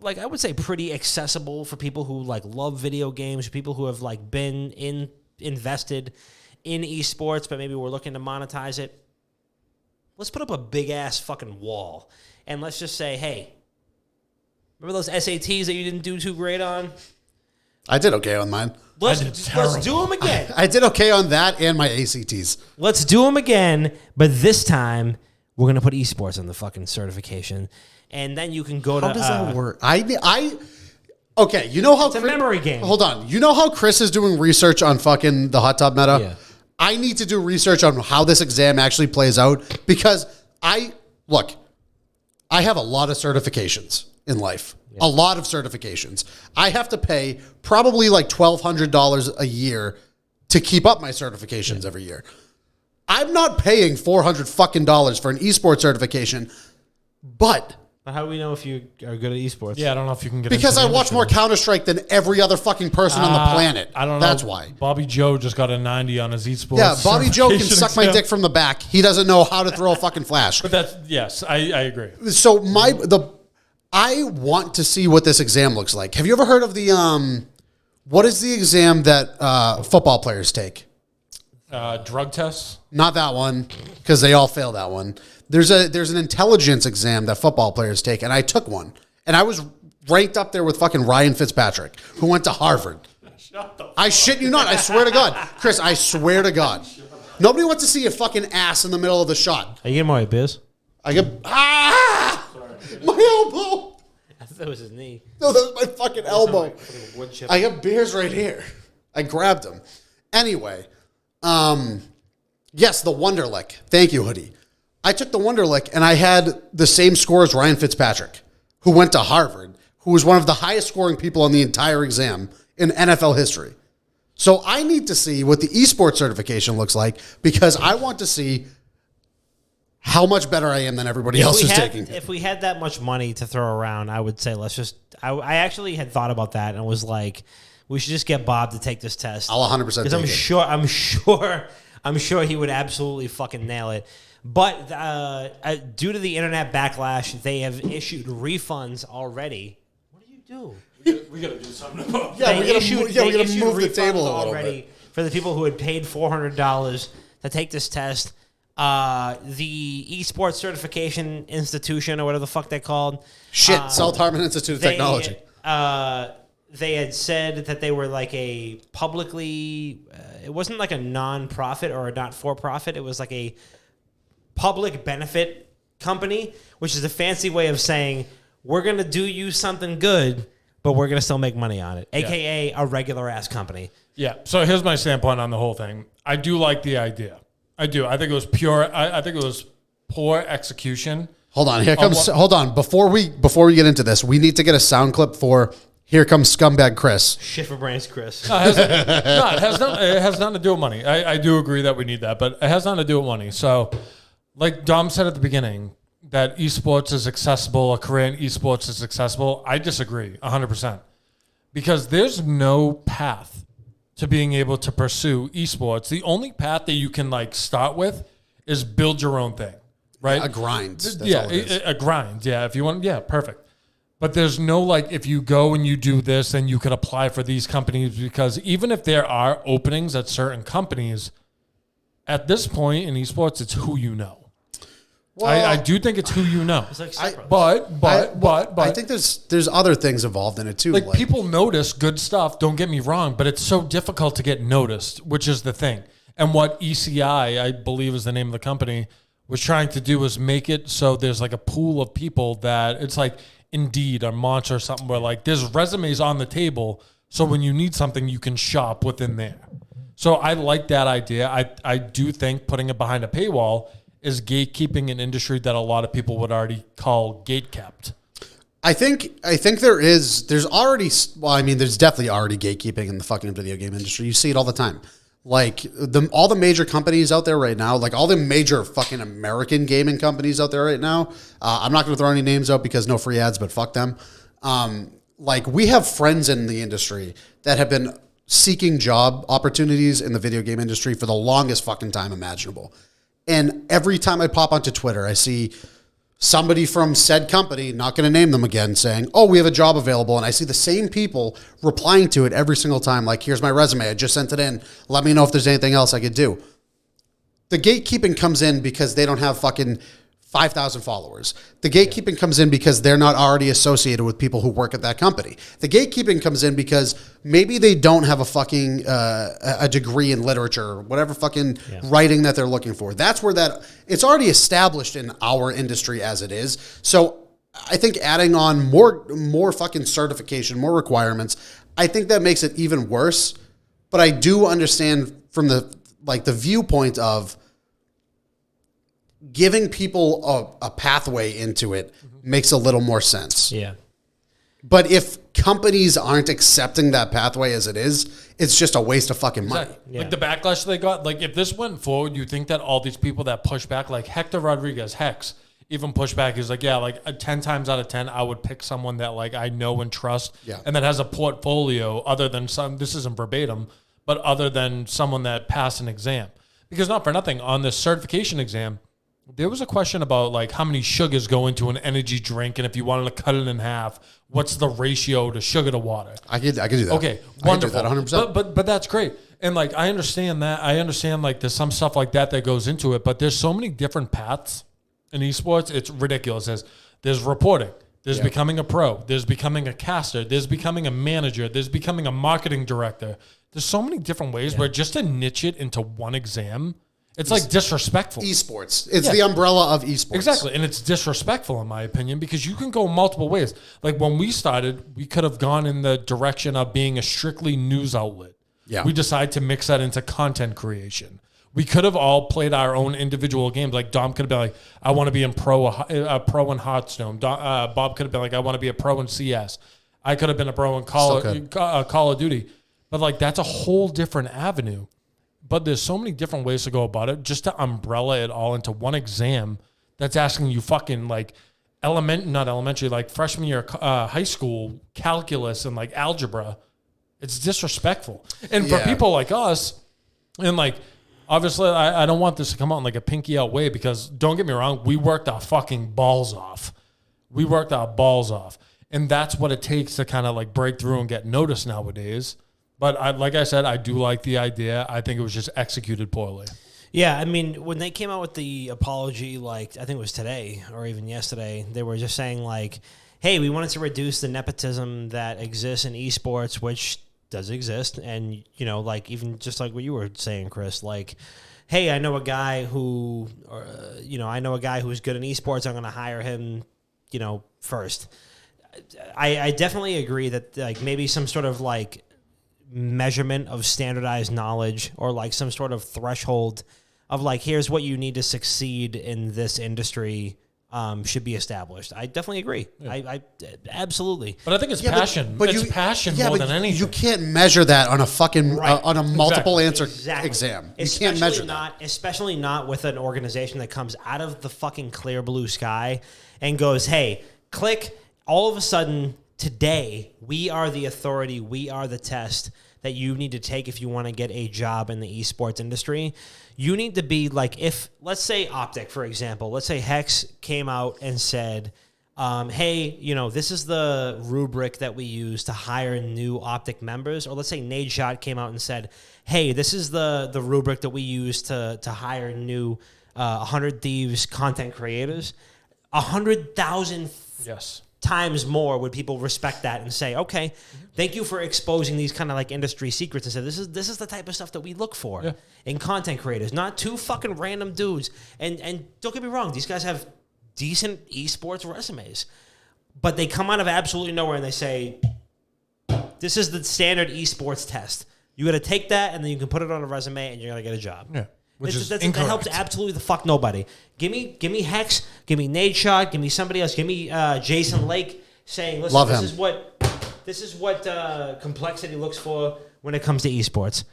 like, I would say pretty accessible for people who, like, love video games, people who have, like, been invested in esports, but maybe we're looking to monetize it? Let's put up a big-ass fucking wall, and let's just say, hey, remember those SATs that you didn't do too great on? I did okay on mine. Let's do them again. I did okay on that and my ACTs. Let's do them again, but this time we're going to put esports on the fucking certification, and then you can go to... How does that work? Okay, you know how... It's a memory game. Hold on. You know how Chris is doing research on fucking the hot tub meta? Yeah. I need to do research on how this exam actually plays out because I have a lot of certifications in life. Yeah. A lot of certifications. I have to pay probably like $1,200 a year to keep up my certifications every year. I'm not paying $400 fucking dollars for an esports certification, but how do we know if you are good at esports? Yeah, I don't know if you can get because I watch more Counter-Strike than every other fucking person on the planet. I don't know. That's why. Bobby Joe just got a 90 on his esports. Yeah, Bobby Joe can suck my dick from the back. He doesn't know how to throw a fucking flash. But that's, yes, I agree. So I want to see what this exam looks like. Have you ever heard of the what is the exam that football players take? Drug tests? Not that one, because they all fail that one. There's an intelligence exam that football players take, and I took one. And I was ranked up there with fucking Ryan Fitzpatrick, who went to Harvard. I shit you not. I swear to God. Chris, I swear to God. Nobody wants to see a fucking ass in the middle of the shot. Are you getting my biz? I get... My elbow! I thought that was his knee. No, that was my fucking elbow. I got beers right here. I grabbed them. Anyway, yes, the Wonderlick. Thank you, Hoodie. I took the Wonderlick, and I had the same score as Ryan Fitzpatrick, who went to Harvard, who was one of the highest scoring people on the entire exam in NFL history. So I need to see what the esports certification looks like because I want to see how much better I am than everybody else who's taking it. If we had that much money to throw around, I would say let's just... I actually had thought about that and was like, we should just get Bob to take this test. I'll 100% take it. I'm sure he would absolutely fucking nail it. But due to the internet backlash, they have issued refunds already. What do you do? We got to do something about that. Yeah, we got to move the table a little bit. For the people who had paid $400 to take this test. The Esports Certification Institution, or whatever the fuck they're called. South Harmon Institute of Technology. They had said that they were like a publicly... it wasn't like a non-profit or a not-for-profit. It was like a public benefit company, which is a fancy way of saying, we're going to do you something good, but we're going to still make money on it, a.k.a. a regular-ass company. Yeah, so here's my standpoint on the whole thing. I do like the idea. I do. I think it was pure. I think it was poor execution. Hold on. Here comes. Hold on. Before we get into this, we need to get a sound clip for Here comes scumbag Chris. Shifter Brains Chris. No, it has nothing to do with money. I do agree that we need that, but it has nothing to do with money. So, like Dom said at the beginning, that esports is accessible, a career in esports is accessible. I disagree 100%. Because there's no path to being able to pursue esports. The only path that you can like start with is build your own thing, right? A grind. That's yeah, all it is. a grind. Yeah, if you want, yeah, perfect. But there's no like, if you go and you do this, then you can apply for these companies, because even if there are openings at certain companies, at this point in esports, it's who you know. Well, I do think it's who you know. It's like But I think there's other things involved in it too. Like people notice good stuff, don't get me wrong, but it's so difficult to get noticed, which is the thing. And what ECI, I believe is the name of the company, was trying to do was make it so there's like a pool of people that it's like Indeed or Monster or something where like there's resumes on the table, so when you need something, you can shop within there. So I like that idea. I do think putting it behind a paywall is gatekeeping an industry that a lot of people would already call gatekept. I think there's already, well, I mean, there's definitely already gatekeeping in the fucking video game industry. You see it all the time. Like all the major companies out there right now, like all the major fucking American gaming companies out there right now. I'm not going to throw any names out because no free ads, but fuck them. Like we have friends in the industry that have been seeking job opportunities in the video game industry for the longest fucking time imaginable. And every time I pop onto Twitter, I see somebody from said company, not going to name them again, saying, oh, we have a job available. And I see the same people replying to it every single time. Like, here's my resume. I just sent it in. Let me know if there's anything else I could do. The gatekeeping comes in because they don't have fucking 5,000 followers. The gatekeeping comes in because they're not already associated with people who work at that company. The gatekeeping comes in because maybe they don't have a fucking a degree in literature or whatever fucking writing that they're looking for. That's where it's already established in our industry as it is. So I think adding on more fucking certification, more requirements, I think that makes it even worse. But I do understand from the viewpoint of giving people a pathway into it makes a little more sense. Yeah. But if companies aren't accepting that pathway as it is, it's just a waste of fucking money. Exactly. Like the backlash they got, like if this went forward, you think that all these people that push back, like Hector Rodriguez, Hex, even push back, is like, yeah, like 10 times out of 10, I would pick someone that like I know and trust and that has a portfolio other than this isn't verbatim, but other than someone that passed an exam. Because not for nothing, on this certification exam, there was a question about like how many sugars go into an energy drink, and if you wanted to cut it in half, what's the ratio to sugar to water? I could do that. Okay, wonderful. I could do that 100%. But that's great. And like I understand that. I understand like there's some stuff like that goes into it, but there's so many different paths in esports. It's ridiculous. There's reporting. There's becoming a pro. There's becoming a caster. There's becoming a manager. There's becoming a marketing director. There's so many different ways where just to niche it into one exam, it's like disrespectful. Esports. It's the umbrella of esports. Exactly. And it's disrespectful in my opinion because you can go multiple ways. Like when we started, we could have gone in the direction of being a strictly news outlet. Yeah. We decided to mix that into content creation. We could have all played our own individual games. Like Dom could have been like, I want to be a pro in Hearthstone. Bob could have been like, I want to be a pro in CS. I could have been a pro in Call of Duty. But like that's a whole different avenue. But there's so many different ways to go about it. Just to umbrella it all into one exam that's asking you fucking like not elementary, like freshman year high school calculus and like algebra. It's disrespectful. And for people like us, and like obviously I don't want this to come out in like a pinky out way because don't get me wrong, we worked our fucking balls off. And that's what it takes to kind of like break through and get noticed nowadays. But like I said, I do like the idea. I think it was just executed poorly. Yeah, I mean, when they came out with the apology, like I think it was today or even yesterday, they were just saying like, hey, we wanted to reduce the nepotism that exists in esports, which does exist. And, you know, like even just like what you were saying, Chris, like, hey, I know a guy who's good in esports. I'm going to hire him, you know, first. I definitely agree that like maybe some sort of like measurement of standardized knowledge or like some sort of threshold of like, here's what you need to succeed in this industry should be established. I definitely agree. I absolutely. But I think it's passion. But it's passion more than anything. You can't measure that on a fucking on a multiple answer Exactly. exam. You Especially can't measure that. Especially not with an organization that comes out of the fucking clear blue sky and goes, "Hey, click." All of a sudden, today we are the authority. We are the test that you need to take if you want to get a job in the esports industry. You need to be like, if, let's say Optic, for example, let's say Hex came out and said, hey, this is the rubric that we use to hire new Optic members. Or let's say Nadeshot came out and said, hey, this is the rubric that we use to hire new 100 Thieves content creators. 100,000 times more would people respect that and say, okay, thank you for exposing these kind of like industry secrets and say this is the type of stuff that we look for in content creators, not two fucking random dudes. And don't get me wrong, these guys have decent esports resumes, but they come out of absolutely nowhere and they say, this is the standard esports test. You got to take that and then you can put it on a resume and you're going to get a job. Yeah. That helps absolutely the fuck nobody. Give me Hex, give me Nadeshot, give me somebody else, give me Jason Lake saying, listen, Love this him. is what complexity looks for when it comes to esports.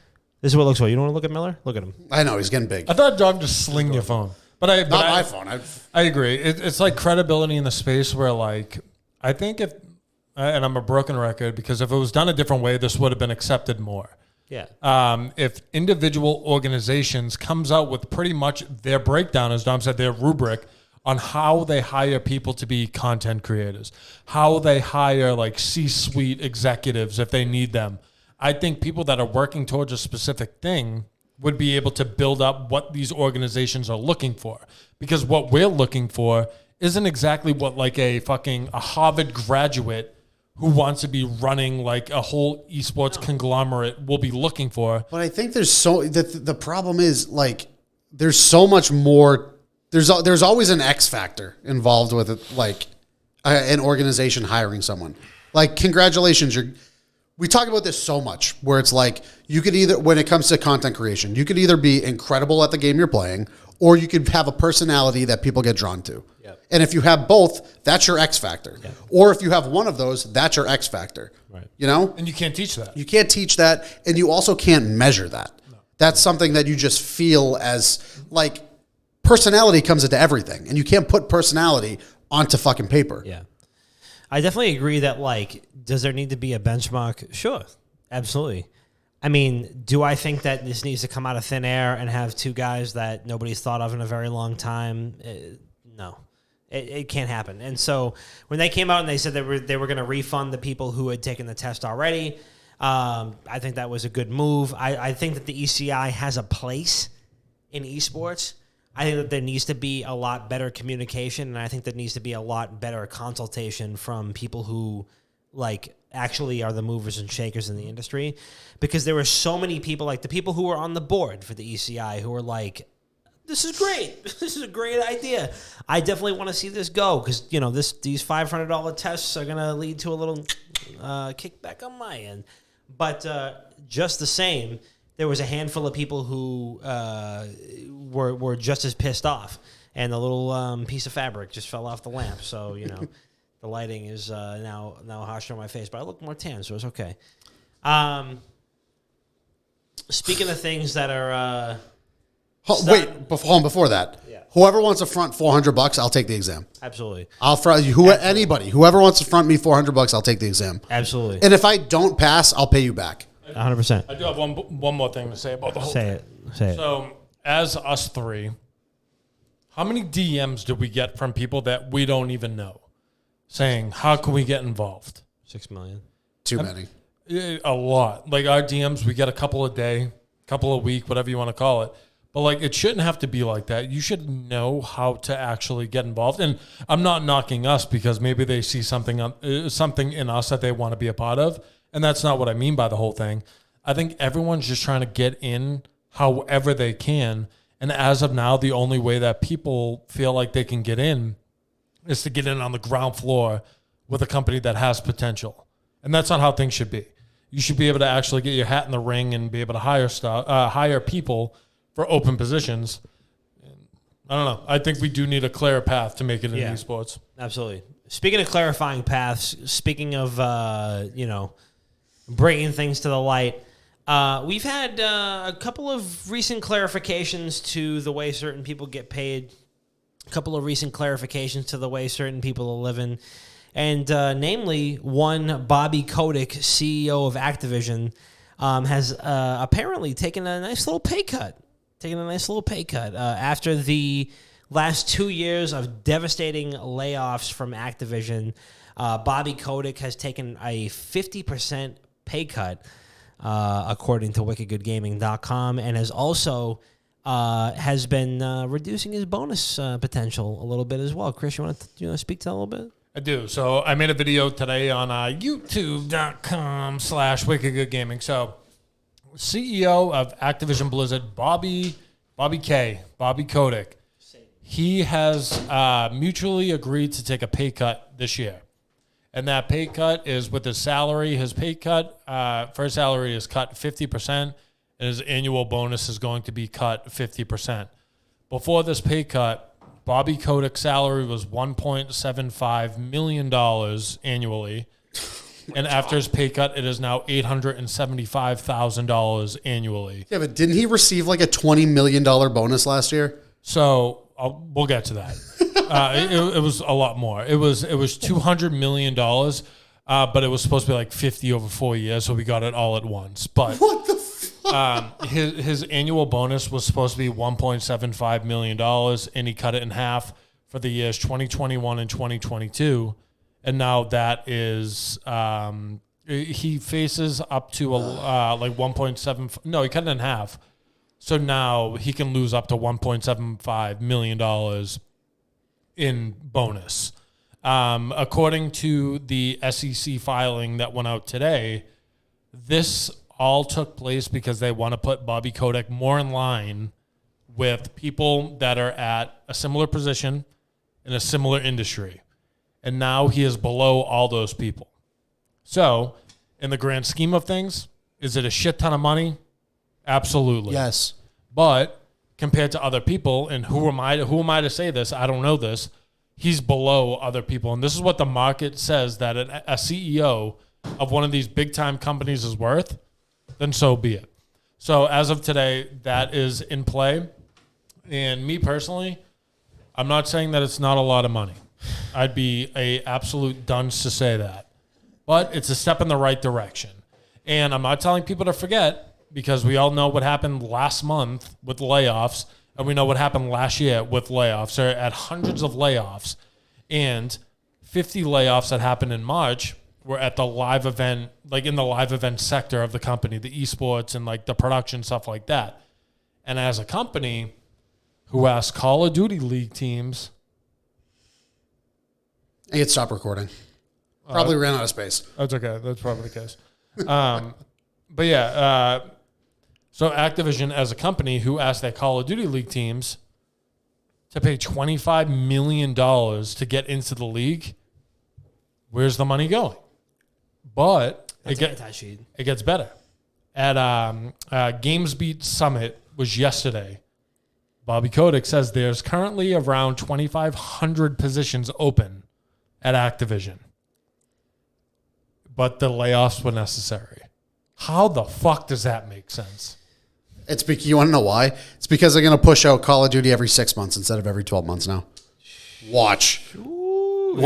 This is what it looks for. You don't want to look at Miller? Look at him. I know he's getting big. I thought Dom just sling your phone, but Not my phone. I agree. It's like credibility in the space where, like, I think if, and I'm a broken record because if it was done a different way, this would have been accepted more. Yeah. If individual organizations comes out with pretty much their breakdown, as Dom said, their rubric on how they hire people to be content creators, how they hire like C-suite executives if they need them, I think people that are working towards a specific thing would be able to build up what these organizations are looking for. Because what we're looking for isn't exactly what like a Harvard graduate who wants to be running like a whole esports conglomerate will be looking for. But I think the problem is like there's so much more. There's always an X factor involved with it, like an organization hiring someone. Like, congratulations, we talk about this so much where it's like you could either, when it comes to content creation, you could either be incredible at the game you're playing or you could have a personality that people get drawn to. Yep. And if you have both, that's your X factor. Yep. Or if you have one of those, that's your X factor. Right. You know? And you can't teach that. You can't teach that, and you also can't measure that. No. That's something that you just feel as, like, personality comes into everything, and you can't put personality onto fucking paper. Yeah. I definitely agree that, like, does there need to be a benchmark? Sure. Absolutely. I mean, do I think that this needs to come out of thin air and have two guys that nobody's thought of in a very long time? No. It can't happen. And so when they came out and they said they were going to refund the people who had taken the test already, I think that was a good move. I think that the ECI has a place in esports. I think that there needs to be a lot better communication, and I think there needs to be a lot better consultation from people who, like, actually are the movers and shakers in the industry, because there were so many people, like the people who were on the board for the ECI, who were like, this is great. This is a great idea. I definitely want to see this go because, these $500 tests are going to lead to a little kickback on my end. But just the same, there was a handful of people who were just as pissed off, and the little piece of fabric just fell off the lamp. So, the lighting is now harsher on my face, but I look more tan, so it's okay. Speaking of things that are... before that. Yeah. Whoever wants to front $400, I'll take the exam. Absolutely. I'll front anybody. Whoever wants to front me $400, I'll take the exam. Absolutely. And if I don't pass, I'll pay you back. 100%. I do have one more thing to say about the whole thing. Say it. So, as us three, how many DMs did we get from people that we don't even know saying, how can we get involved? 6 million. Too many. A lot. Like, our DMs, we get a couple a day, couple a week, whatever you want to call it. But, like, it shouldn't have to be like that. You should know how to actually get involved. And I'm not knocking us because maybe they see something in us that they want to be a part of. And that's not what I mean by the whole thing. I think everyone's just trying to get in however they can. And as of now, the only way that people feel like they can get in is to get in on the ground floor with a company that has potential. And that's not how things should be. You should be able to actually get your hat in the ring and be able to hire people for open positions. I don't know. I think we do need a clear path to make it in esports. Absolutely. Speaking of clarifying paths, speaking of, bringing things to the light, we've had a couple of recent clarifications to the way certain people get paid, a couple of recent clarifications to the way certain people are living, and namely, one Bobby Kotick, CEO of Activision, has apparently taken a nice little pay cut. After the last 2 years of devastating layoffs from Activision. Bobby Kotick has taken a 50% pay cut, according to wickedgoodgaming.com, and has also has been reducing his bonus potential a little bit as well. Chris, you want to speak to that a little bit? I do. So I made a video today on youtube.com/wickedgoodgaming. So CEO of Activision Blizzard, Bobby Kotick, he has mutually agreed to take a pay cut this year. And that pay cut is with his salary. His pay cut, first salary is cut 50%, and his annual bonus is going to be cut 50%. Before this pay cut, Bobby Kotick's salary was $1.75 million annually. And after his pay cut, it is now $875,000 annually. Yeah, but didn't he receive like a $20 million bonus last year? So we'll get to that. It was a lot more. It was $200 million, but it was supposed to be like 50 over 4 years, so we got it all at once. But what the fuck? His annual bonus was supposed to be $1.75 million, and he cut it in half for the years 2021 and 2022. And now that is he faces up to like 1.7. No, he cut it in half. So now he can lose up to $1.75 million in bonus. According to the SEC filing that went out today, this all took place because they want to put Bobby Kotick more in line with people that are at a similar position in a similar industry. And now he is below all those people. So, in the grand scheme of things, is it a shit ton of money? Absolutely. Yes. But compared to other people, and who am I to say this? I don't know this. He's below other people. And this is what the market says that a CEO of one of these big-time companies is worth, then so be it. So as of today, that is in play. And me personally, I'm not saying that it's not a lot of money. I'd be a absolute dunce to say that. But it's a step in the right direction. And I'm not telling people to forget, because we all know what happened last month with layoffs, and we know what happened last year with layoffs. They're at hundreds of layoffs, and 50 layoffs that happened in March were at the live event, like in the live event sector of the company, the esports and like the production, stuff like that. And as a company who asked Call of Duty League teams... I get stopped recording. Probably ran out of space. That's okay. That's probably the case. But yeah, so Activision as a company who asked their Call of Duty League teams to pay $25 million to get into the league, where's the money going? But it gets better. At GamesBeat Summit was yesterday. Bobby Kotick says there's currently around 2,500 positions open at Activision. But the layoffs were necessary. How the fuck does that make sense? It's you want to know why? It's because they're going to push out Call of Duty every 6 months instead of every 12 months now. Watch. Ooh,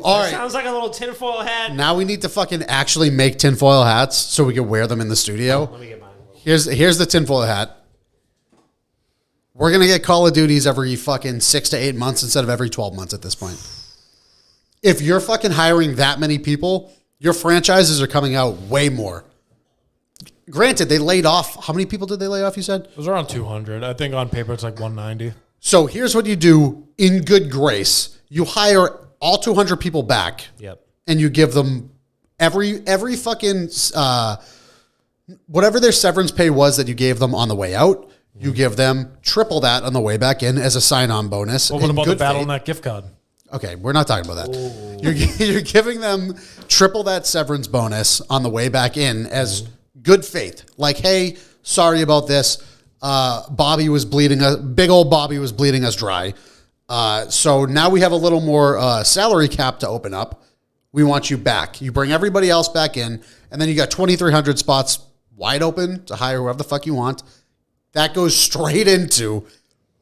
all right. Sounds like a little tinfoil hat. Now we need to fucking actually make tinfoil hats so we can wear them in the studio. Let me get mine. Here's the tinfoil hat. We're going to get Call of Duties every fucking 6 to 8 months instead of every 12 months at this point. If you're fucking hiring that many people, your franchises are coming out way more. Granted, they laid off. How many people did they lay off, you said? It was around 200. I think on paper it's like 190. So here's what you do in good grace. You hire all 200 people back. Yep. And you give them every fucking, whatever their severance pay was that you gave them on the way out, you give them triple that on the way back in as a sign-on bonus. Well, what about the Battle.net gift card? Okay, we're not talking about that. You're giving them triple that severance bonus on the way back in as good faith. Like, hey, sorry about this. Bobby was bleeding us. Big old Bobby was bleeding us dry. So now we have a little more salary cap to open up. We want you back. You bring everybody else back in, and then you got 2,300 spots wide open to hire whoever the fuck you want. That goes straight into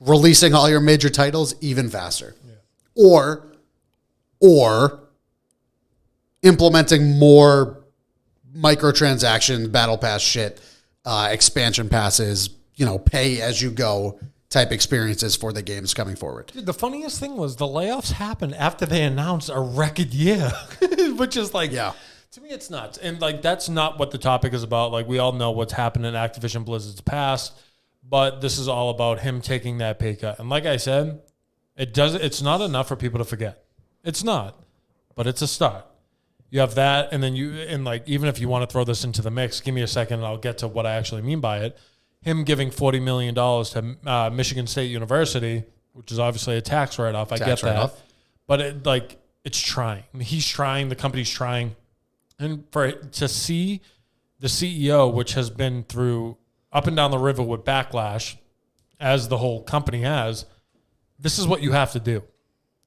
releasing all your major titles even faster. Yeah. Or implementing more microtransaction, battle pass shit, expansion passes, pay as you go type experiences for the games coming forward. Dude, the funniest thing was the layoffs happened after they announced a record year, which is like, yeah. To me, it's nuts. And like, that's not what the topic is about. Like, we all know what's happened in Activision Blizzard's past, but this is all about him taking that pay cut. And like I said, it's not enough for people to forget. It's not, but it's a start. You have that, and then even if you want to throw this into the mix, give me a second and I'll get to what I actually mean by it. Him giving $40 million to Michigan State University, which is obviously a tax write-off. I get that. But it's trying. I mean, he's trying. The company's trying. And to see the CEO, which has been through up and down the river with backlash, as the whole company has, this is what you have to do.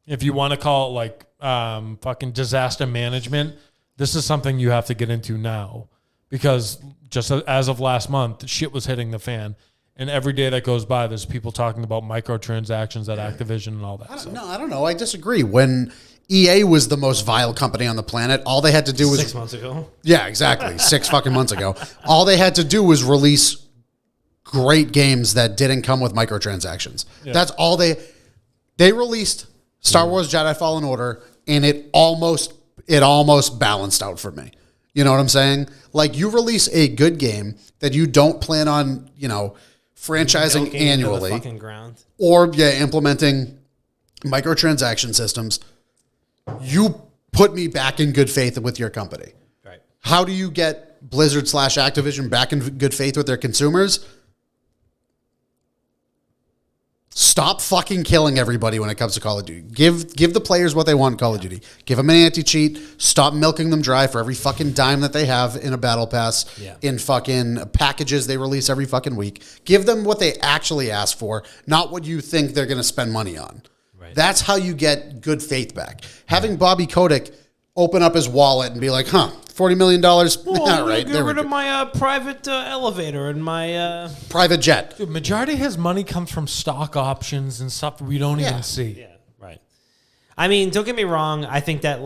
If you want to call it fucking disaster management, this is something you have to get into now. Because just as of last month, shit was hitting the fan. And every day that goes by, there's people talking about microtransactions at Activision and all that. I don't know. I disagree. When EA was the most vile company on the planet, all they had to do was... 6 months ago? Yeah, exactly. 6 fucking months ago. All they had to do was release great games that didn't come with microtransactions. Yeah. That's all they released Star Wars Jedi Fallen Order, and it almost balanced out for me. You know what I'm saying? Like, you release a good game that you don't plan on, franchising annually, fucking ground. Or implementing microtransaction systems. You put me back in good faith with your company. Right. How do you get Blizzard / Activision back in good faith with their consumers? Stop fucking killing everybody when it comes to Call of Duty. Give the players what they want in Call of Duty. Give them an anti-cheat. Stop milking them dry for every fucking dime that they have in a battle pass, in fucking packages they release every fucking week. Give them what they actually ask for, not what you think they're going to spend money on. Right. That's how you get good faith back. Having Bobby Kotick open up his wallet and be like, $40 million? All right. Get rid of my private elevator and my... private jet. Dude, majority of his money comes from stock options and stuff we don't even see. Yeah, right. I mean, don't get me wrong. I think that,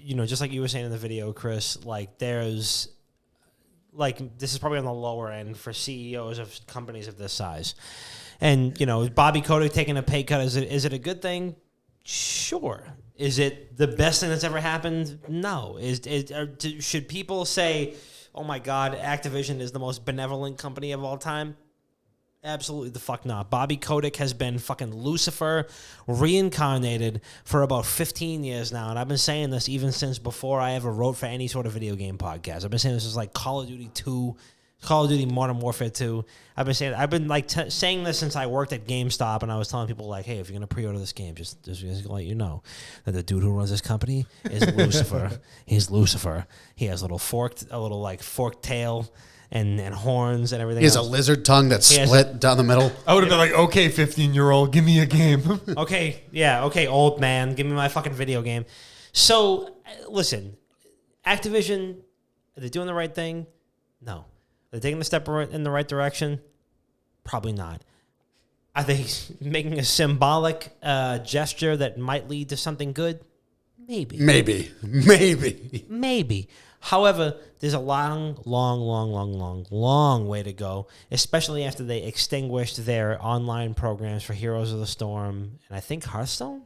just like you were saying in the video, Chris, there's... this is probably on the lower end for CEOs of companies of this size. And, Bobby Kotick taking a pay cut, is it a good thing? Sure. Is it the best thing that's ever happened? No. Should people say, oh my God, Activision is the most benevolent company of all time? Absolutely the fuck not. Bobby Kotick has been fucking Lucifer reincarnated for about 15 years now. And I've been saying this even since before I ever wrote for any sort of video game podcast. I've been saying this is like Call of Duty 2, Call of Duty Modern Warfare 2. I've been saying this since I worked at GameStop, and I was telling people hey, if you're gonna pre-order this game, just gonna let you know that the dude who runs this company is Lucifer. He's Lucifer. He has a little forked tail and horns and everything. He has a lizard tongue that's split down the middle. I would have been like, okay, 15-year-old, give me a game. Okay, old man, give me my fucking video game. So listen, Activision, are they doing the right thing? No. Are they taking a step in the right direction? Probably not. Are they making a symbolic gesture that might lead to something good? Maybe. However, there's a long way to go, especially after they extinguished their online programs for Heroes of the Storm and I think Hearthstone?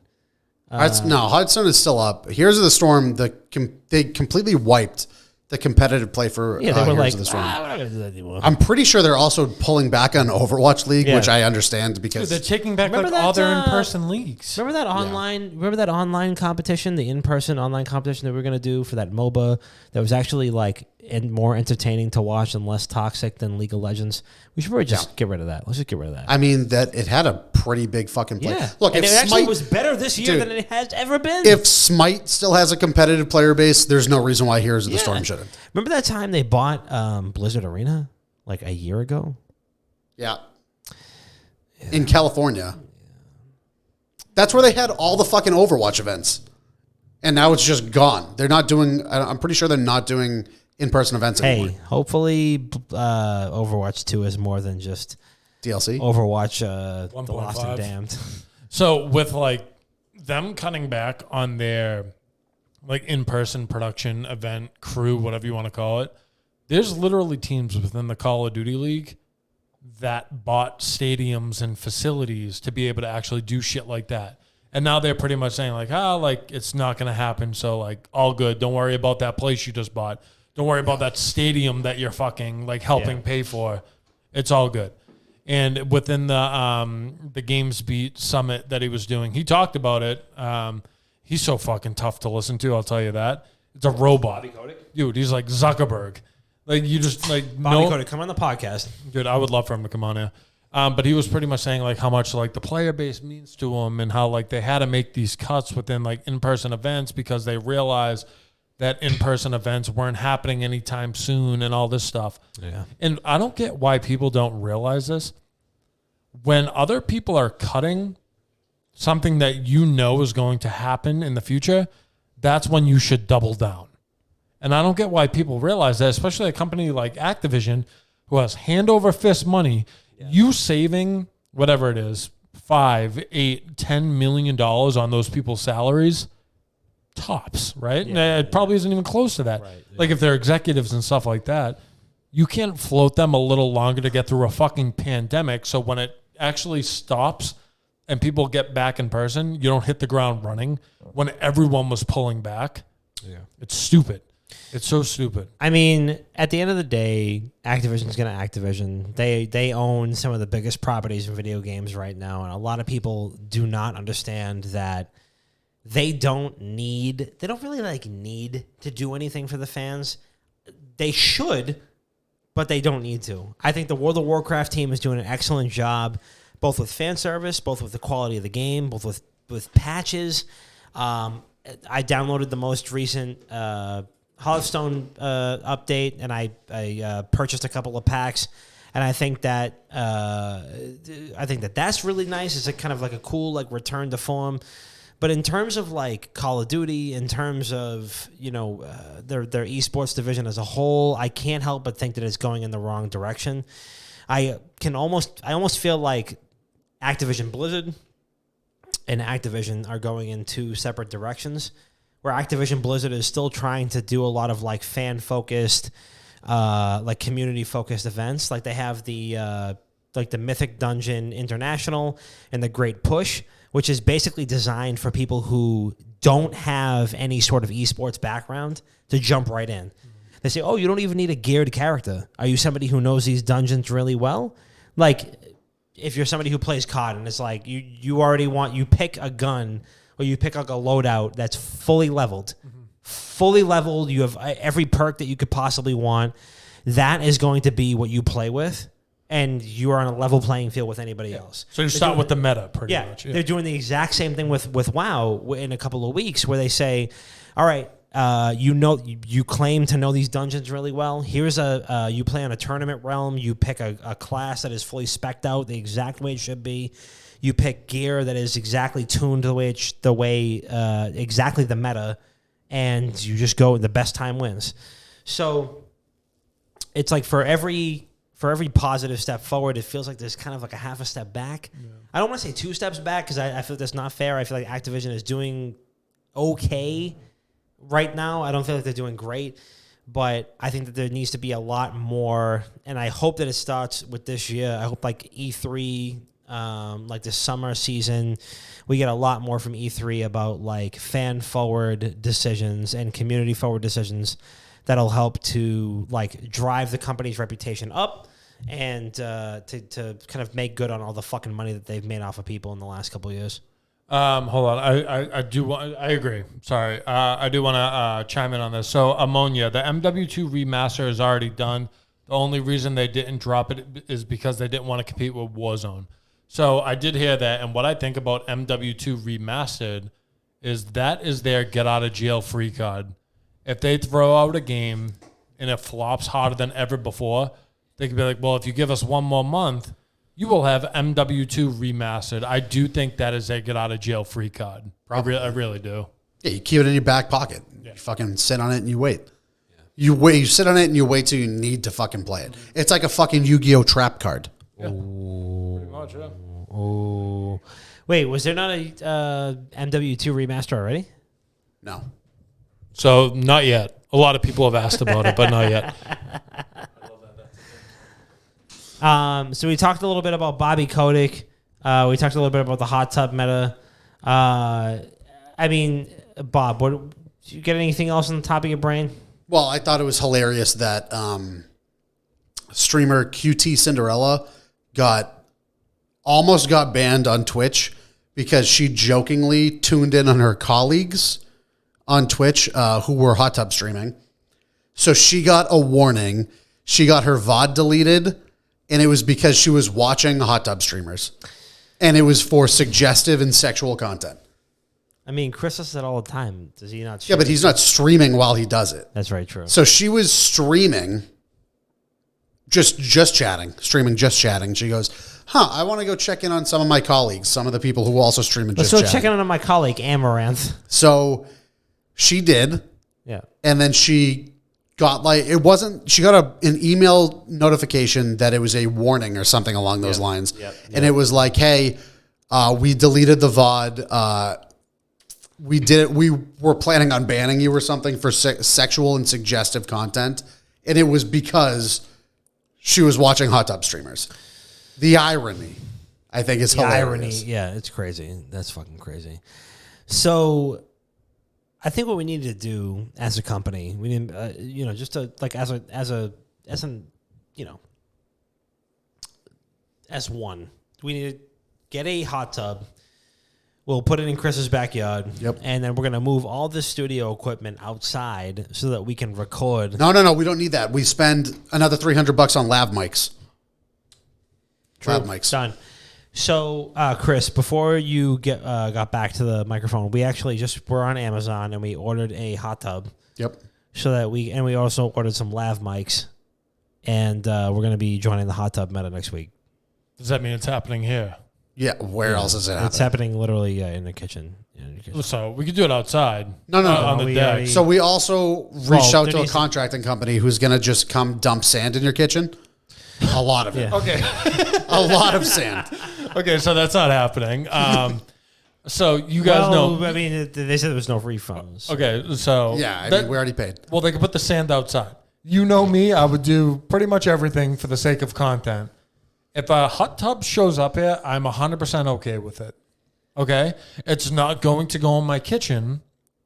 Hearthstone is still up. Heroes of the Storm, they completely wiped the competitive play for they were Heroes of the Storm. we're not going to do that anymore. I'm pretty sure they're also pulling back on Overwatch League, which I understand because... Dude, they're taking back all their in-person leagues. Remember that online? Remember that online competition, the in-person online competition that we were going to do for that MOBA that was actually more entertaining to watch and less toxic than League of Legends? We should probably just get rid of that. Let's just get rid of that. I mean, that it had a pretty big fucking play. Yeah. Look, and if it Smite actually was better this year than it has ever been. If Smite still has a competitive player base, there's no reason why Heroes of the Storm shouldn't. Remember that time they bought Blizzard Arena a year ago? Yeah. in California. That's where they had all the fucking Overwatch events. And now it's just gone. They're not doing, I'm pretty sure they're not doing in-person events anymore. Hey, hopefully Overwatch 2 is more than just DLC? Overwatch The Lost and Damned. So with like them cutting back on their like in-person production event crew, whatever you want to call it, there's literally teams within the Call of Duty League that bought stadiums and facilities to be able to actually do shit like that. And now they're pretty much saying like, like it's not going to happen. So like all good. Don't worry about that place you just bought. Don't worry about that stadium that you're fucking like helping pay for. It's all good. And within the Games Beat summit that he was doing, he talked about it. He's so fucking tough to listen to. I'll tell you that. It's a robot. Bobby Kotick? Dude, he's like Zuckerberg. Like you just like Bobby Kotick, come on the podcast. Dude, I would love for him to come on here. But he was pretty much saying like how much like the player base means to him and how like they had to make these cuts within like in-person events because they realized that in-person events weren't happening anytime soon and all this stuff. Yeah. And I don't get why people don't realize this. When other people are cutting something that you know is going to happen in the future, that's when you should double down. And I don't get why people realize that, especially a company like Activision who has hand over fist money. You saving whatever it is, $5, $8, $10 million on those people's salaries, tops, right? Yeah, It probably isn't even close to that. Right, Like if they're executives and stuff like that, you can't float them a little longer to get through a fucking pandemic. So when it actually stops and people get back in person, you don't hit the ground running when everyone was pulling back. Yeah. It's stupid. It's so stupid. I mean, at the end of the day, Activision's going to Activision. They own some of the biggest properties in video games right now, and a lot of people do not understand that they don't really like need to do anything for the fans. They should, but they don't need to. I think the World of Warcraft team is doing an excellent job, both with fan service, both with the quality of the game, both with patches. I downloaded the most recent Hearthstone update, and I purchased a couple of packs, and I think that that's really nice. It's a kind of like a cool like return to form. But in terms of like Call of Duty, in terms of their esports division as a whole, I can't help but think that it's going in the wrong direction. I almost feel like Activision Blizzard and Activision are going in two separate directions, where Activision Blizzard is still trying to do a lot of like fan-focused, like community-focused events. Like they have the Mythic Dungeon International and the Great Push, which is basically designed for people who don't have any sort of esports background to jump right in. They say, oh, you don't even need a geared character. Are you somebody who knows these dungeons really well? Like, if you're somebody who plays COD and it's like you pick a gun or you pick like a loadout that's fully leveled. Mm-hmm. Fully leveled, you have every perk that you could possibly want. That is going to be what you play with, and you are on a level playing field with anybody else. So you start with the meta pretty much. Yeah, they're doing the exact same thing with WoW in a couple of weeks, where they say, all right, you claim to know these dungeons really well. Here's you play on a tournament realm. You pick a class that is fully spec'd out the exact way it should be. You pick gear that is exactly tuned the way exactly the meta, and you just go. The best time wins. So it's like for every positive step forward, it feels like there's kind of like a half a step back. Yeah. I don't want to say 2 steps back because I feel like that's not fair. I feel like Activision is doing okay right now. I don't feel like they're doing great, but I think that there needs to be a lot more, and I hope that it starts with this year. I hope like E3, like the summer season, we get a lot more from E3 about like fan forward decisions and community forward decisions that'll help to like drive the company's reputation up and to kind of make good on all the fucking money that they've made off of people in the last couple of years. Hold on. I agree. Sorry. I do want to chime in on this. So Ammonia, the MW2 remaster is already done. The only reason they didn't drop it is because they didn't want to compete with Warzone. So I did hear that, and what I think about MW2 remastered is that is their get out of jail free card. If they throw out a game and it flops harder than ever before, they could be like, well, if you give us one more month, you will have MW2 remastered. I do think that is a get out of jail free card. I really do. Yeah, you keep it in your back pocket. You fucking sit on it and you wait. You wait. You sit on it and you wait till you need to fucking play it. It's like a fucking Yu-Gi-Oh trap card. Yeah. Pretty much, yeah. Oh, wait, was there not a MW2 remaster already? No. So not yet. A lot of people have asked about it, but not yet. So we talked a little bit about Bobby Kotick. We talked a little bit about the hot tub meta. I mean, Bob, did you get anything else on the top of your brain? Well, I thought it was hilarious that streamer QT Cinderella almost got banned on Twitch because she jokingly tuned in on her colleagues on Twitch who were hot tub streaming. So she got a warning. She got her VOD deleted, and it was because she was watching hot tub streamers. And it was for suggestive and sexual content. I mean, Chris does that all the time. Does he not? Yeah, but he's not streaming while he does it. That's very true. So she was streaming, just chatting, streaming, just chatting. She goes, I want to go check in on some of my colleagues, some of the people who also stream and just chatting. So check in on my colleague, Amaranth. So she did. Yeah. And then she got she got an email notification that it was a warning or something along those lines. Yep. And it was like, hey, we deleted the VOD. We were planning on banning you or something for sexual and suggestive content. And it was because she was watching hot tub streamers. The irony, I think, is hilarious. Irony, yeah, it's crazy. That's fucking crazy. So I think what we need to do as a company, we need, just to like as one, we need to get a hot tub. We'll put it in Chris's backyard. Yep. And then we're going to move all the studio equipment outside so that we can record. No. We don't need that. We spend another $300 on lav mics. Lav mics. Done. So, Chris, before you got back to the microphone, we actually were on Amazon and we ordered a hot tub. Yep. So that we also ordered some lav mics, and we're going to be joining the hot tub meta next week. Does that mean it's happening here? Yeah. Where else is it happening? It's happening literally in the kitchen. So we could do it outside. No. On the deck. So we also reached out to a contracting company who's going to just come dump sand in your kitchen. A lot of it. Okay. A lot of sand. Okay, so that's not happening. So you guys know. I mean, they said there was no refunds. Okay, so. Yeah, I mean, we already paid. Well, they could put the sand outside. You know me, I would do pretty much everything for the sake of content. If a hot tub shows up here, I'm 100% okay with it. Okay? It's not going to go in my kitchen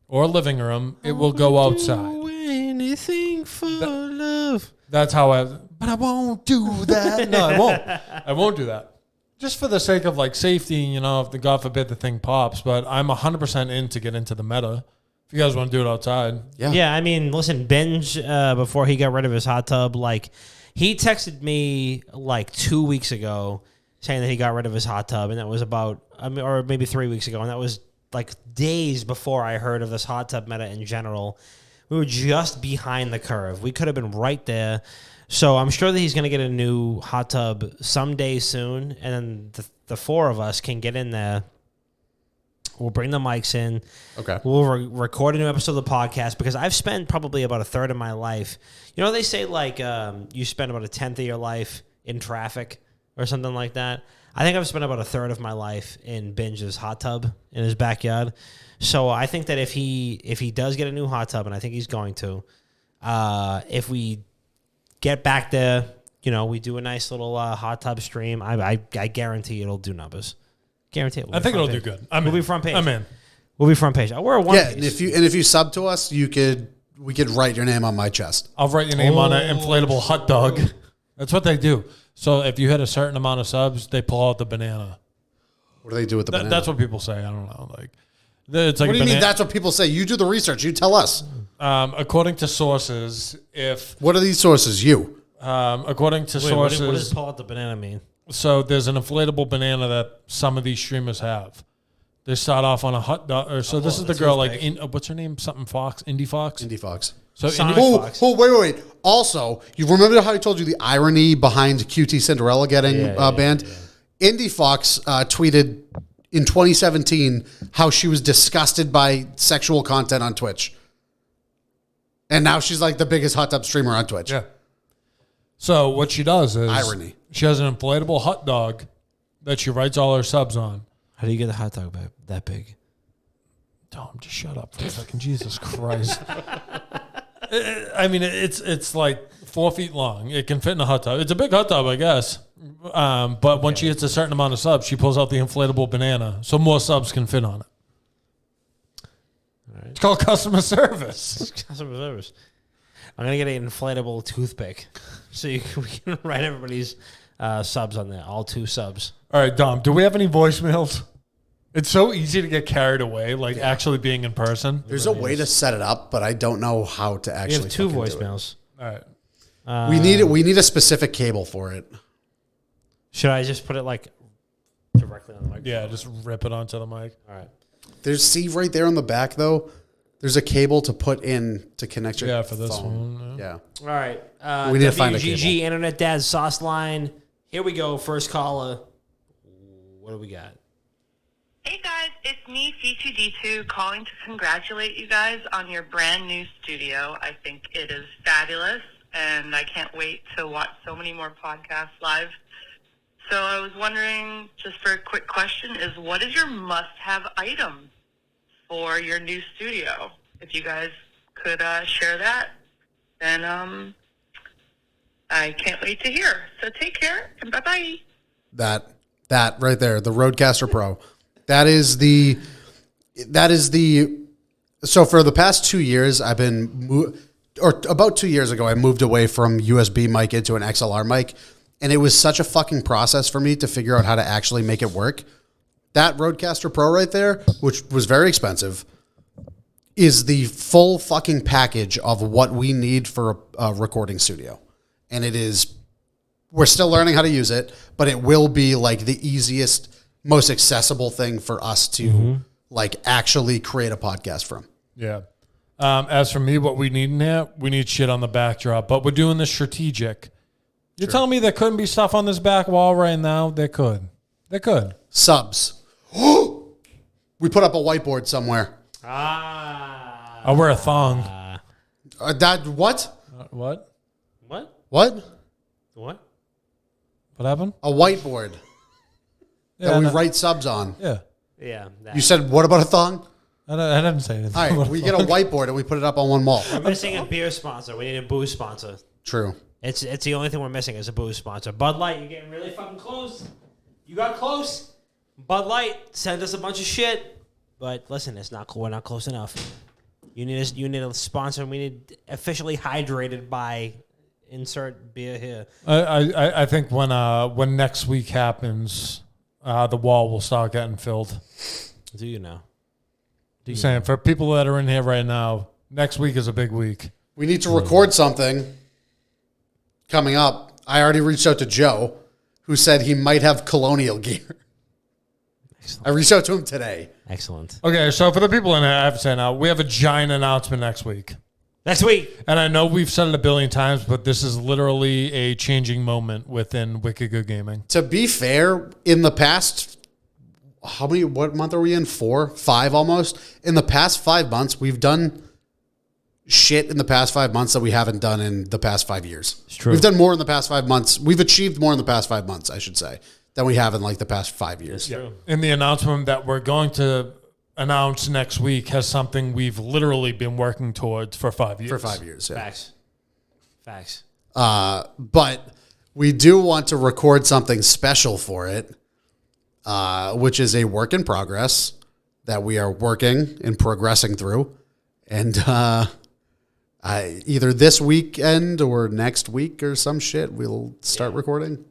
or living room. It will go outside. Do anything for love. That's how but I won't do that. No, I won't. I won't do that. Just for the sake of like safety, if God forbid the thing pops, but I'm 100% in to get into the meta. If you guys want to do it outside. Yeah, I mean, listen, Binge, before he got rid of his hot tub, he texted me 2 weeks ago saying that he got rid of his hot tub, and that was or maybe 3 weeks ago, and that was days before I heard of this hot tub meta in general. We were just behind the curve. We could have been right there. So I'm sure that he's going to get a new hot tub someday soon, and then the four of us can get in there. We'll bring the mics in. Okay. We'll record a new episode of the podcast because I've spent probably about a third of my life. They say you spend about a tenth of your life in traffic or something like that. I think I've spent about a third of my life in Binge's hot tub in his backyard. So I think that if he does get a new hot tub, and I think he's going to, if we get back there, we do a nice little hot tub stream. I guarantee it'll do numbers. Guarantee it. I think it'll do good. We'll be front page. I'm in. We'll be front page. We're a one. Yeah, and if you sub to us, we could write your name on my chest. I'll write your name on an inflatable hot dog. That's what they do. So if you hit a certain amount of subs, they pull out the banana. What do they do with the banana? That's what people say. I don't know. It's what do you mean? That's what people say. You do the research. You tell us. According to sources, what are these sources? You. According to sources, what does pull out the banana mean? So there's an inflatable banana that some of these streamers have. They start off on a hot dog. So this is the girl what's her name? Something Fox, Indie Fox. Indie Fox. So Fox. Wait. Also, you remember how I told you the irony behind QT Cinderella getting banned? Yeah. Indy Fox tweeted in 2017 how she was disgusted by sexual content on Twitch. And now she's like the biggest hot tub streamer on Twitch. Yeah. So what she does is Irony. she has an inflatable hot dog that she writes all her subs on. How do you get the hot dog that big? Tom, just shut up for a second. Jesus Christ. I mean, it's like 4 feet long. It can fit in a hot tub. It's a big hot tub, I guess. But when she hits a certain amount of subs, she pulls out the inflatable banana so more subs can fit on it. Right. It's called customer service. Customer service. I'm going to get an inflatable toothpick so we can write everybody's subs on there. All 2 subs. All right, Dom, do we have any voicemails? It's so easy to get carried away, like actually being in person. There's a way to set it up, but I don't know how to actually. We have 2 voicemails. All right. We need a specific cable for it. Should I just put it like directly on the microphone? Yeah, just rip it onto the mic. All right. See right there on the back though. There's a cable to put in to connect your for this phone. one. Yeah. All right. We need to find a WGG cable. Internet Dad Sauce Line. Here we go. First caller. What do we got? Hey guys, it's me, C2D2, calling to congratulate you guys on your brand new studio. I think it is fabulous, and I can't wait to watch so many more podcasts live. So I was wondering, just for a quick question, is what is your must-have item for your new studio? If you guys could share that, then I can't wait to hear. So take care, and bye-bye. That right there, the Rodecaster Pro. That is the so for the past 2 years I've been about 2 years ago I moved away from USB mic into an XLR mic, and it was such a fucking process for me to figure out how to actually make it work. That Rodecaster Pro right there, which was very expensive, is the full fucking package of what we need for a recording studio. And it is, we're still learning how to use it, but it will be like the easiest, most accessible thing for us to like actually create a podcast from. Yeah. As for me, what we need in here, we need shit on the backdrop, but we're doing this strategic. You're telling me there couldn't be stuff on this back wall right now? There could. There could. Subs. We put up a whiteboard somewhere. I'll wear a thong. That what? What? What? What? What? What happened? A whiteboard that we write subs on. Yeah. Yeah. You said, what about a thong? I didn't say anything. All right, we get a whiteboard and we put it up on one wall. We're missing a beer sponsor. We need a booze sponsor. True. It's the only thing we're missing is a booze sponsor. Bud Light, you're getting really fucking close. You got close. Bud Light, send us a bunch of shit. But listen, it's not cool. We're not close enough. You need a sponsor. We need officially hydrated by insert beer here. I think when next week happens, the wall will start getting filled. Do you know? I'm saying for people that are in here right now, next week is a big week. We need to record something coming up. I already reached out to Joe, who said he might have colonial gear. Excellent. I reached out to him today. Excellent. Okay, so for the people in here, I have to say now, we have a giant announcement next week. Next week. And I know we've said it a billion times, but this is literally a changing moment within Wicked Good Gaming. To be fair, in the past, what month are we in? 4, 5 almost? In the past 5 months, we've done shit in the past 5 months that we haven't done in the past 5 years. It's true. We've done more in the past 5 months. We've achieved more in the past 5 months, I should say, than we have in like the past 5 years. It's true. And the announcement that we're going to announce next week has something we've literally been working towards for 5 years. For 5 years, yeah. Facts. But we do want to record something special for it, which is a work in progress that we are working and progressing through. And either this weekend or next week or some shit, we'll start recording.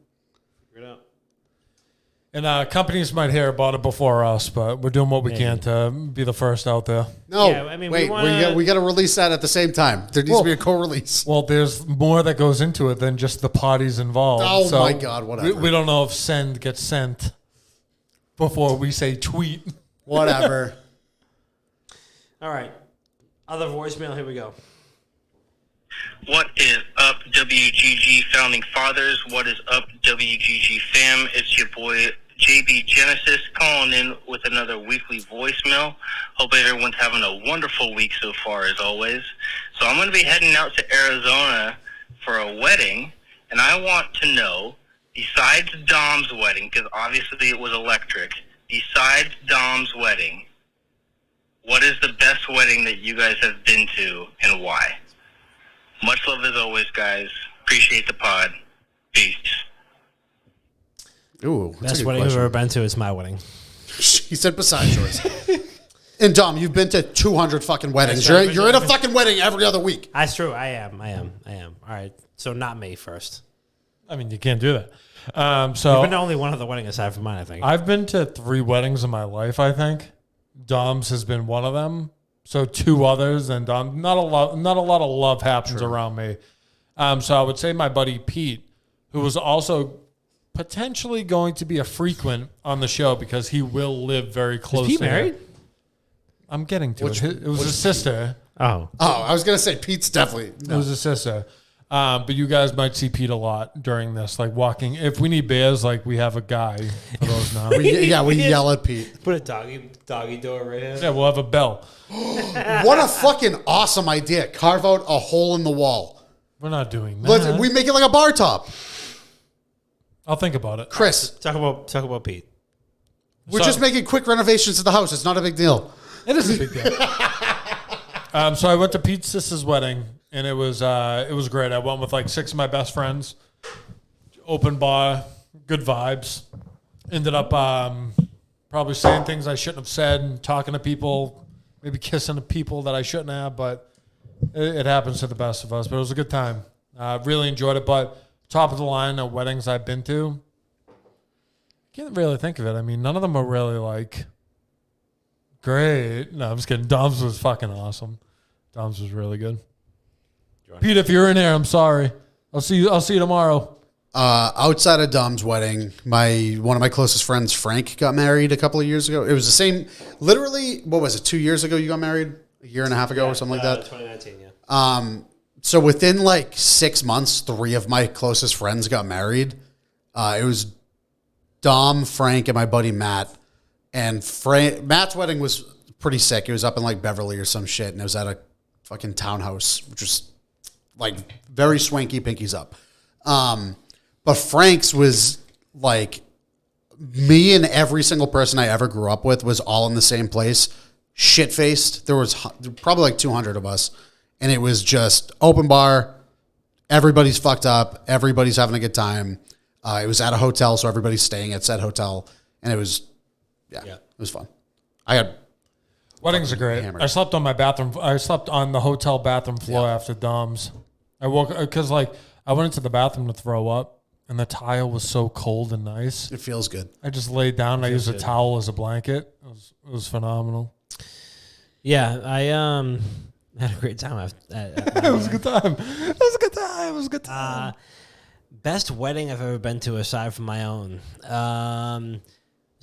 And companies might hear about it before us, but we're doing what we can to be the first out there. No, Yeah, I mean, wait, we we got to release that at the same time. There needs to be a co-release. Well, there's more that goes into it than just the parties involved. Oh, So my God, whatever. We don't know if send gets sent before we say tweet. Whatever. All right. Other voicemail. Here we go. What is up, WGG Founding Fathers? What is up, WGG fam? It's your boy JB Genesis calling in with another weekly voicemail. Hope everyone's having a wonderful week so far, as always. So I'm going to be heading out to Arizona for a wedding, and I want to know, besides Dom's wedding, because obviously it was electric, besides Dom's wedding, what is the best wedding that you guys have been to and why? Much love as always, guys. Appreciate the pod. Peace. Ooh, that's Best a good wedding I've question. ever been to is my wedding. He said besides yours. And Dom, you've been to 200 fucking weddings. That's right. You're at a fucking wedding every other week. That's true. I am. All right. So not me first. I mean, you can't do that. You've been to only one other wedding aside from mine, I think. I've been to 3 weddings in my life, I think. Dom's has been one of them. So 2 others, and not a lot of love happens around me. So I would say my buddy Pete, who was also potentially going to be a frequent on the show because he will live very close. Is he to here. married? I'm getting to it. It was his sister. Oh, I was gonna say Pete's definitely. It was his sister. But you guys might see Pete a lot during this, like walking. If we need beers, like we have a guy for those now. We yell at Pete. put a doggy door right here. Yeah, we'll have a bell. What a fucking awesome idea! Carve out a hole in the wall. We're not doing that. We make it like a bar top. I'll think about it. Chris, Talk about Pete. we're So- just making quick renovations to the house. It's not a big deal. It is a big deal. So I went to Pete's sister's wedding, and it was great. I went with like 6 of my best friends. Open bar, good vibes. Ended up probably saying things I shouldn't have said and talking to people, maybe kissing to people that I shouldn't have, but it happens to the best of us. But it was a good time. Really enjoyed it. But top of the line of weddings I've been to, can't really think of it. I mean, none of them are really like great. No, I'm just kidding. Dom's was fucking awesome. Dom's was really good. Pete, if you're in here, I'm sorry. I'll see you tomorrow. Outside of Dom's wedding, one of my closest friends, Frank, got married a couple of years ago. It was the same. Literally, what was it? 2 years ago, you got married? A year and a half ago, or something like that. 2019. Yeah. So within like 6 months, 3 of my closest friends got married. It was Dom, Frank, and my buddy Matt. And Matt's wedding was pretty sick. It was up in like Beverly or some shit, and it was at a fucking townhouse, which was like very swanky, pinkies up. But Frank's was like me and every single person I ever grew up with was all in the same place, shit faced. There was probably like 200 of us, and it was just open bar. Everybody's fucked up. Everybody's having a good time. It was at a hotel, so everybody's staying at said hotel, and it was. Yeah, it was fun. I had Weddings are great. hammered. I slept on my bathroom. I slept on the hotel bathroom floor after Dom's. I woke because like I went into the bathroom to throw up, and the tile was so cold and nice. it feels good. I just laid down. And I used a towel as a blanket. It was phenomenal. Yeah, I had a great time. It was a good time. It was a good time. It was a good time. Best wedding I've ever been to aside from my own.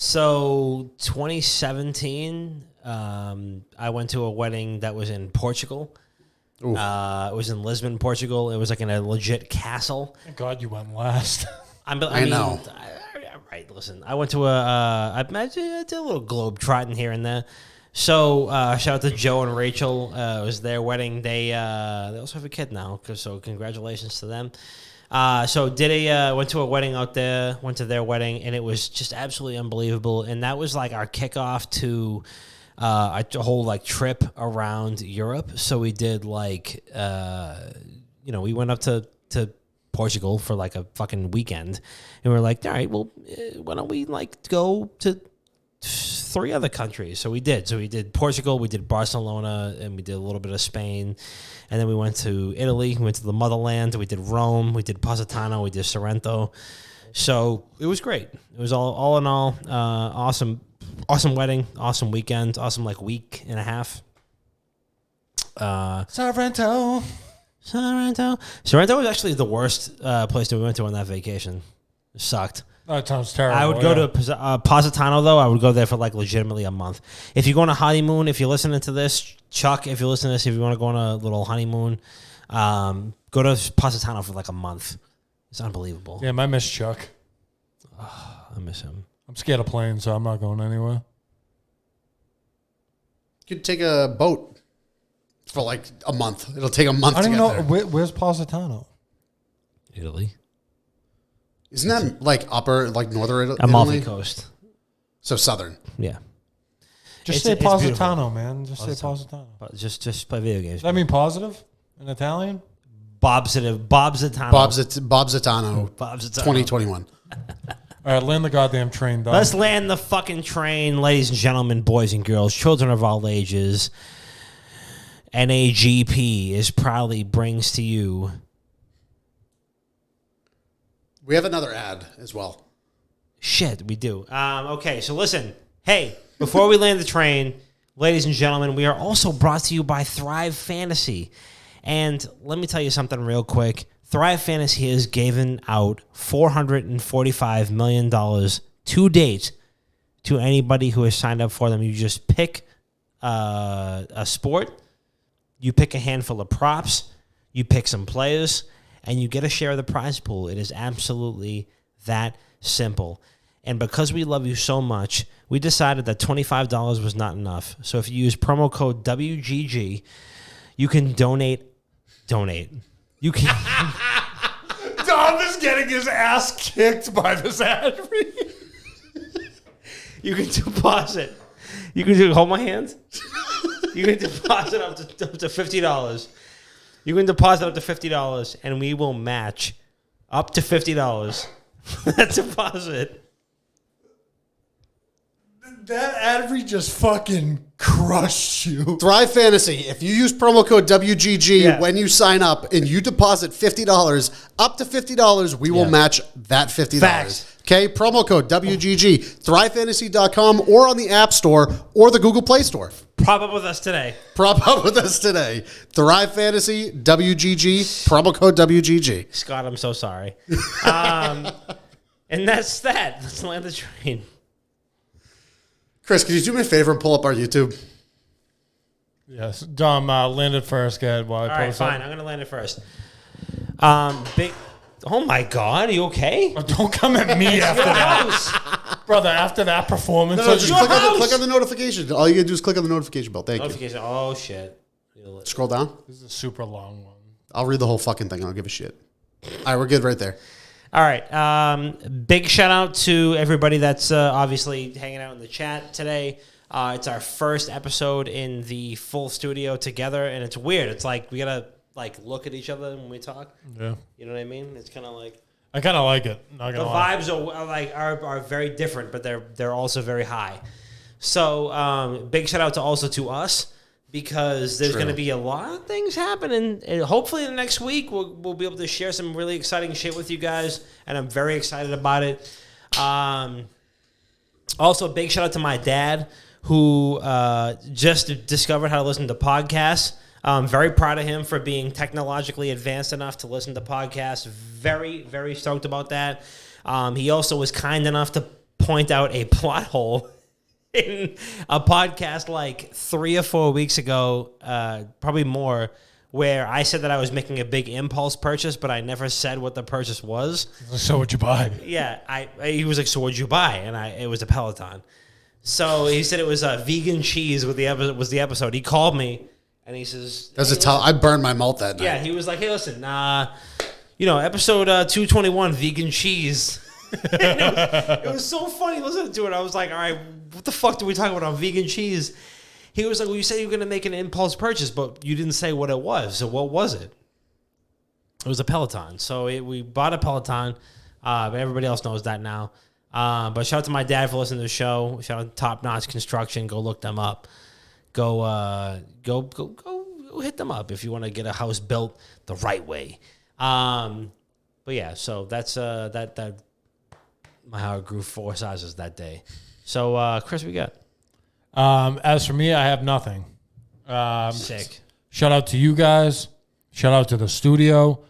So 2017, I went to a wedding that was in Portugal. It was in Lisbon, Portugal. It was like in a legit castle. Thank God you went last. I know. Right, listen. I went to I did a little globe trotting here and there. So shout out to Joe and Rachel. It was their wedding. They also have a kid now, so congratulations to them. Went to a wedding out there, went to their wedding, and it was just absolutely unbelievable. And that was like our kickoff to a whole like trip around Europe. So we did like, we went up to Portugal for like a fucking weekend, and we were like, all right, well, why don't we like go to 3 other countries? So we did. So we did Portugal, we did Barcelona, and we did a little bit of Spain. And then we went to Italy, we went to the motherland, we did Rome, we did Positano, we did Sorrento. So it was great. It was all in all, awesome wedding, awesome weekend, awesome like week and a half. Sorrento. Sorrento was actually the worst place that we went to on that vacation. It sucked. That sounds terrible. I would go to Positano, though. I would go there for like legitimately a month. If you go on a honeymoon, if you're listening to this, Chuck, if you're listening to this, if you want to go on a little honeymoon, Go to Positano for like a month. It's unbelievable. Yeah, I miss Chuck. I miss him. I'm scared of planes, so I'm not going anywhere. You could take a boat for like a month. It'll take a month I to don't get even know. there. Where's Positano? Italy. Isn't that like upper, like northern Italy? Amalfi Coast. So southern. Yeah. Just It's- say it's Positano, man. Just say Positano. But just play video games. Does that mean positive in Italian? Bobzitano. Bobzitano 2021. All right, land the goddamn train, dog. Let's land the fucking train, ladies and gentlemen, boys and girls, children of all ages. NAGP is proudly brings to you. We have another ad as well. Shit, we do. Okay, so listen. Hey, before we land the train, ladies and gentlemen, we are also brought to you by Thrive Fantasy. And let me tell you something real quick. Thrive Fantasy has given out $445 million to date to anybody who has signed up for them. You just pick a sport, you pick a handful of props, you pick some players, and you get a share of the prize pool. It is absolutely that simple. And because we love you so much, we decided that $25 was not enough. So if you use promo code WGG, you can donate. You can. Dom is getting his ass kicked by this ad read. You can deposit. You can hold my hand. You can deposit up to $50. You can deposit up to $50, and we will match up to $50 that deposit. That ad read just fucking crushed you. Thrive Fantasy. If you use promo code WGG Yeah. when you sign up and you deposit $50, up to $50, we will match that $50. Facts. Okay? Promo code WGG. ThriveFantasy.com or on the App Store or the Google Play Store. Prop up with us today. Prop up with us today. Thrive Fantasy, WGG, promo code WGG. Scott, I'm so sorry. And that's that. Let's land the train. Chris, could you do me a favor and pull up our YouTube? Yes. Dom, land it first, go ahead, while I All right, post fine. it. I'm going to land it first. Big. Oh, my God. Are you okay? Don't come at me after that. Brother, after that performance. No, just your click house. click on the notification. All you gotta do is click on the notification bell. Thank you. Notification. Oh, shit. Scroll down. This is a super long one. I'll read the whole fucking thing. I don't give a shit. All right, we're good right there. All right. Big shout out to everybody that's obviously hanging out in the chat today. It's our first episode in the full studio together, and it's weird. It's like we gotta like look at each other when we talk. Yeah. You know what I mean? It's kind of like I kind of like it. Not the gonna lie. vibes are very different, but they're also very high. So big shout out to us. Because there's True. going to be a lot of things happening. And hopefully in the next week, we'll be able to share some really exciting shit with you guys. And I'm very excited about it. Also, a big shout out to my dad, who just discovered how to listen to podcasts. I'm very proud of him for being technologically advanced enough to listen to podcasts. Very, very stoked about that. He also was kind enough to point out a plot hole in a podcast like 3 or 4 weeks ago, probably more, where I said that I was making a big impulse purchase, but I never said what the purchase was. So what'd you buy? Yeah, he was like, "So what'd you buy?" And it was a Peloton. So he said it was vegan cheese was the episode. He called me and he says, I burned my mouth that night. yeah, he was like, "Hey, listen, episode 221, vegan cheese." It was so funny listening to it. I was like, all right, what the fuck do we talk about on vegan cheese? He was like, well, you said you were going to make an impulse purchase, but you didn't say what it was. So what was it? It was a Peloton. So we bought a Peloton. But everybody else knows that now. But shout out to my dad for listening to the show. Shout out to Top Notch Construction. Go look them up. Go hit them up if you want to get a house built the right way. But yeah, so that's that. My heart grew 4 sizes that day. So, Chris, we got? As for me, I have nothing. Sick. Shout out to you guys. Shout out to the studio.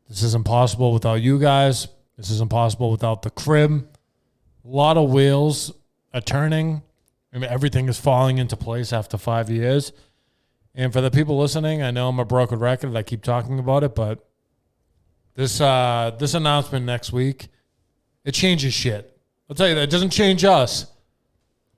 This is impossible without you guys. This is impossible without the crib. A lot of wheels are turning. I mean, everything is falling into place after 5 years. And for the people listening, I know I'm a broken record. I keep talking about it, but this announcement next week, it changes shit. I'll tell you that. It doesn't change us,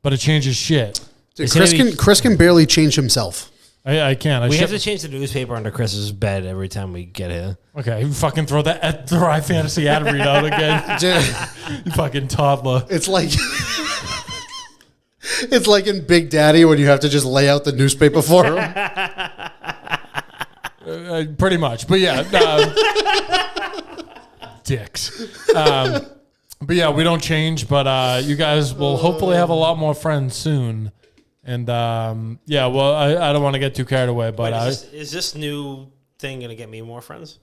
but it changes shit. Dude, Chris can barely change himself. I can't. We have to change the newspaper under Chris's bed every time we get here. Okay, you fucking throw that Thrive Fantasy ad read out again. You fucking toddler. It's like it's like in Big Daddy when you have to just lay out the newspaper for him. Pretty much, but yeah, dicks. But yeah, we don't change. But you guys will hopefully have a lot more friends soon. And yeah, well, I don't want to get too carried away, but is this new thing gonna get me more friends?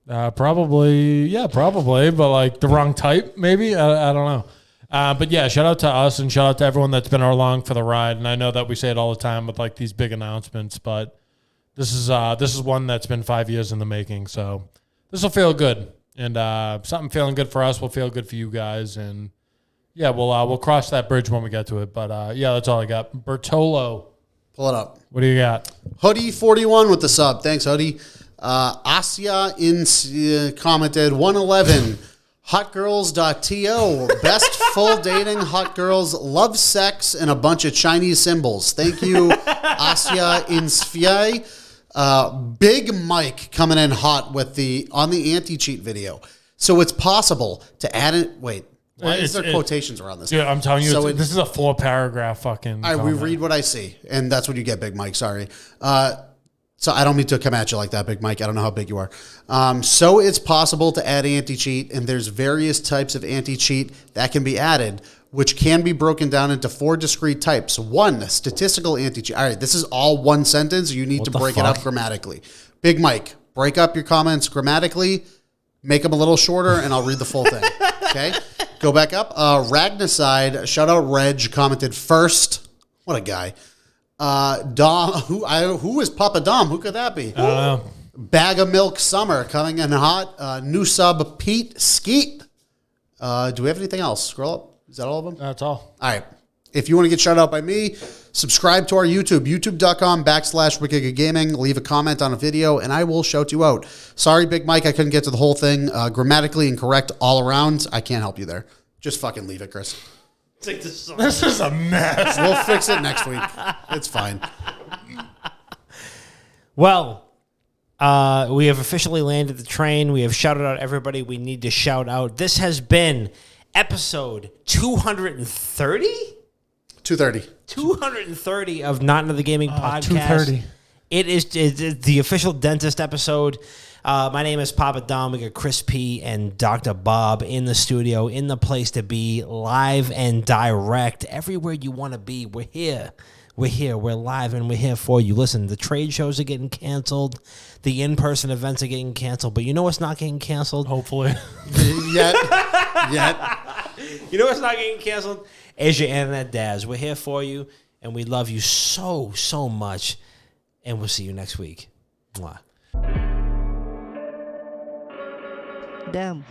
Probably, yeah, probably, but like the wrong type, maybe. I don't know. But yeah, shout out to us and shout out to everyone that's been along for the ride. And I know that we say it all the time with like these big announcements, but this is one that's been 5 years in the making. So this will feel good, and something feeling good for us will feel good for you guys. And yeah, we'll cross that bridge when we get to it. But yeah, that's all I got. Bertolo, pull it up. What do you got? Hoodie 41 with the sub. Thanks, Hoodie. Asya commented 111. Hotgirls.to. Best full dating hot girls, love sex, and a bunch of Chinese symbols. Thank you, Asya Insfie. Big Mike coming in hot with on the anti-cheat video. So it's possible to add it. Wait. Why is there quotations around this? Yeah, I'm telling you, so this is a 4-paragraph fucking. All right, we read what I see, and that's what you get, Big Mike. Sorry. So I don't mean to come at you like that, Big Mike. I don't know how big you are. So it's possible to add anti-cheat, and there's various types of anti-cheat that can be added, which can be broken down into 4 discrete types. 1, statistical anti-cheat. All right, this is all one sentence. You need to break it up grammatically. Big Mike, break up your comments grammatically, make them a little shorter, and I'll read the full thing. Okay? Go back up. Ragnaside, shout out Reg, commented first. What a guy. Dom, who is Papa Dom? Who could that be? I don't know. Bag of Milk Summer coming in hot. New sub Pete Skeet. Do we have anything else? Scroll up. Is that all of them? That's all. All right. If you want to get shouted out by me, subscribe to our YouTube, youtube.com/Wicked Gaming. Leave a comment on a video, and I will shout you out. Sorry, Big Mike, I couldn't get to the whole thing. Grammatically incorrect all around. I can't help you there. Just fucking leave it, Chris. This is a mess. We'll fix it next week. It's fine. Well, we have officially landed the train. We have shouted out everybody we need to shout out. This has been episode 230? 230. 230 of Not Another Gaming Podcast. 230. It is the official dentist episode. My name is Papa Dom. We got Chris P and Dr. Bob in the studio, in the place to be, live and direct. Everywhere you want to be, we're here. We're here. We're live, and we're here for you. Listen, the trade shows are getting canceled. The in-person events are getting canceled. But you know what's not getting canceled? Hopefully. Yet. You know what's not getting canceled? Asia Internet Dads. We're here for you, and we love you so, so much. And we'll see you next week. Mwah. Damn.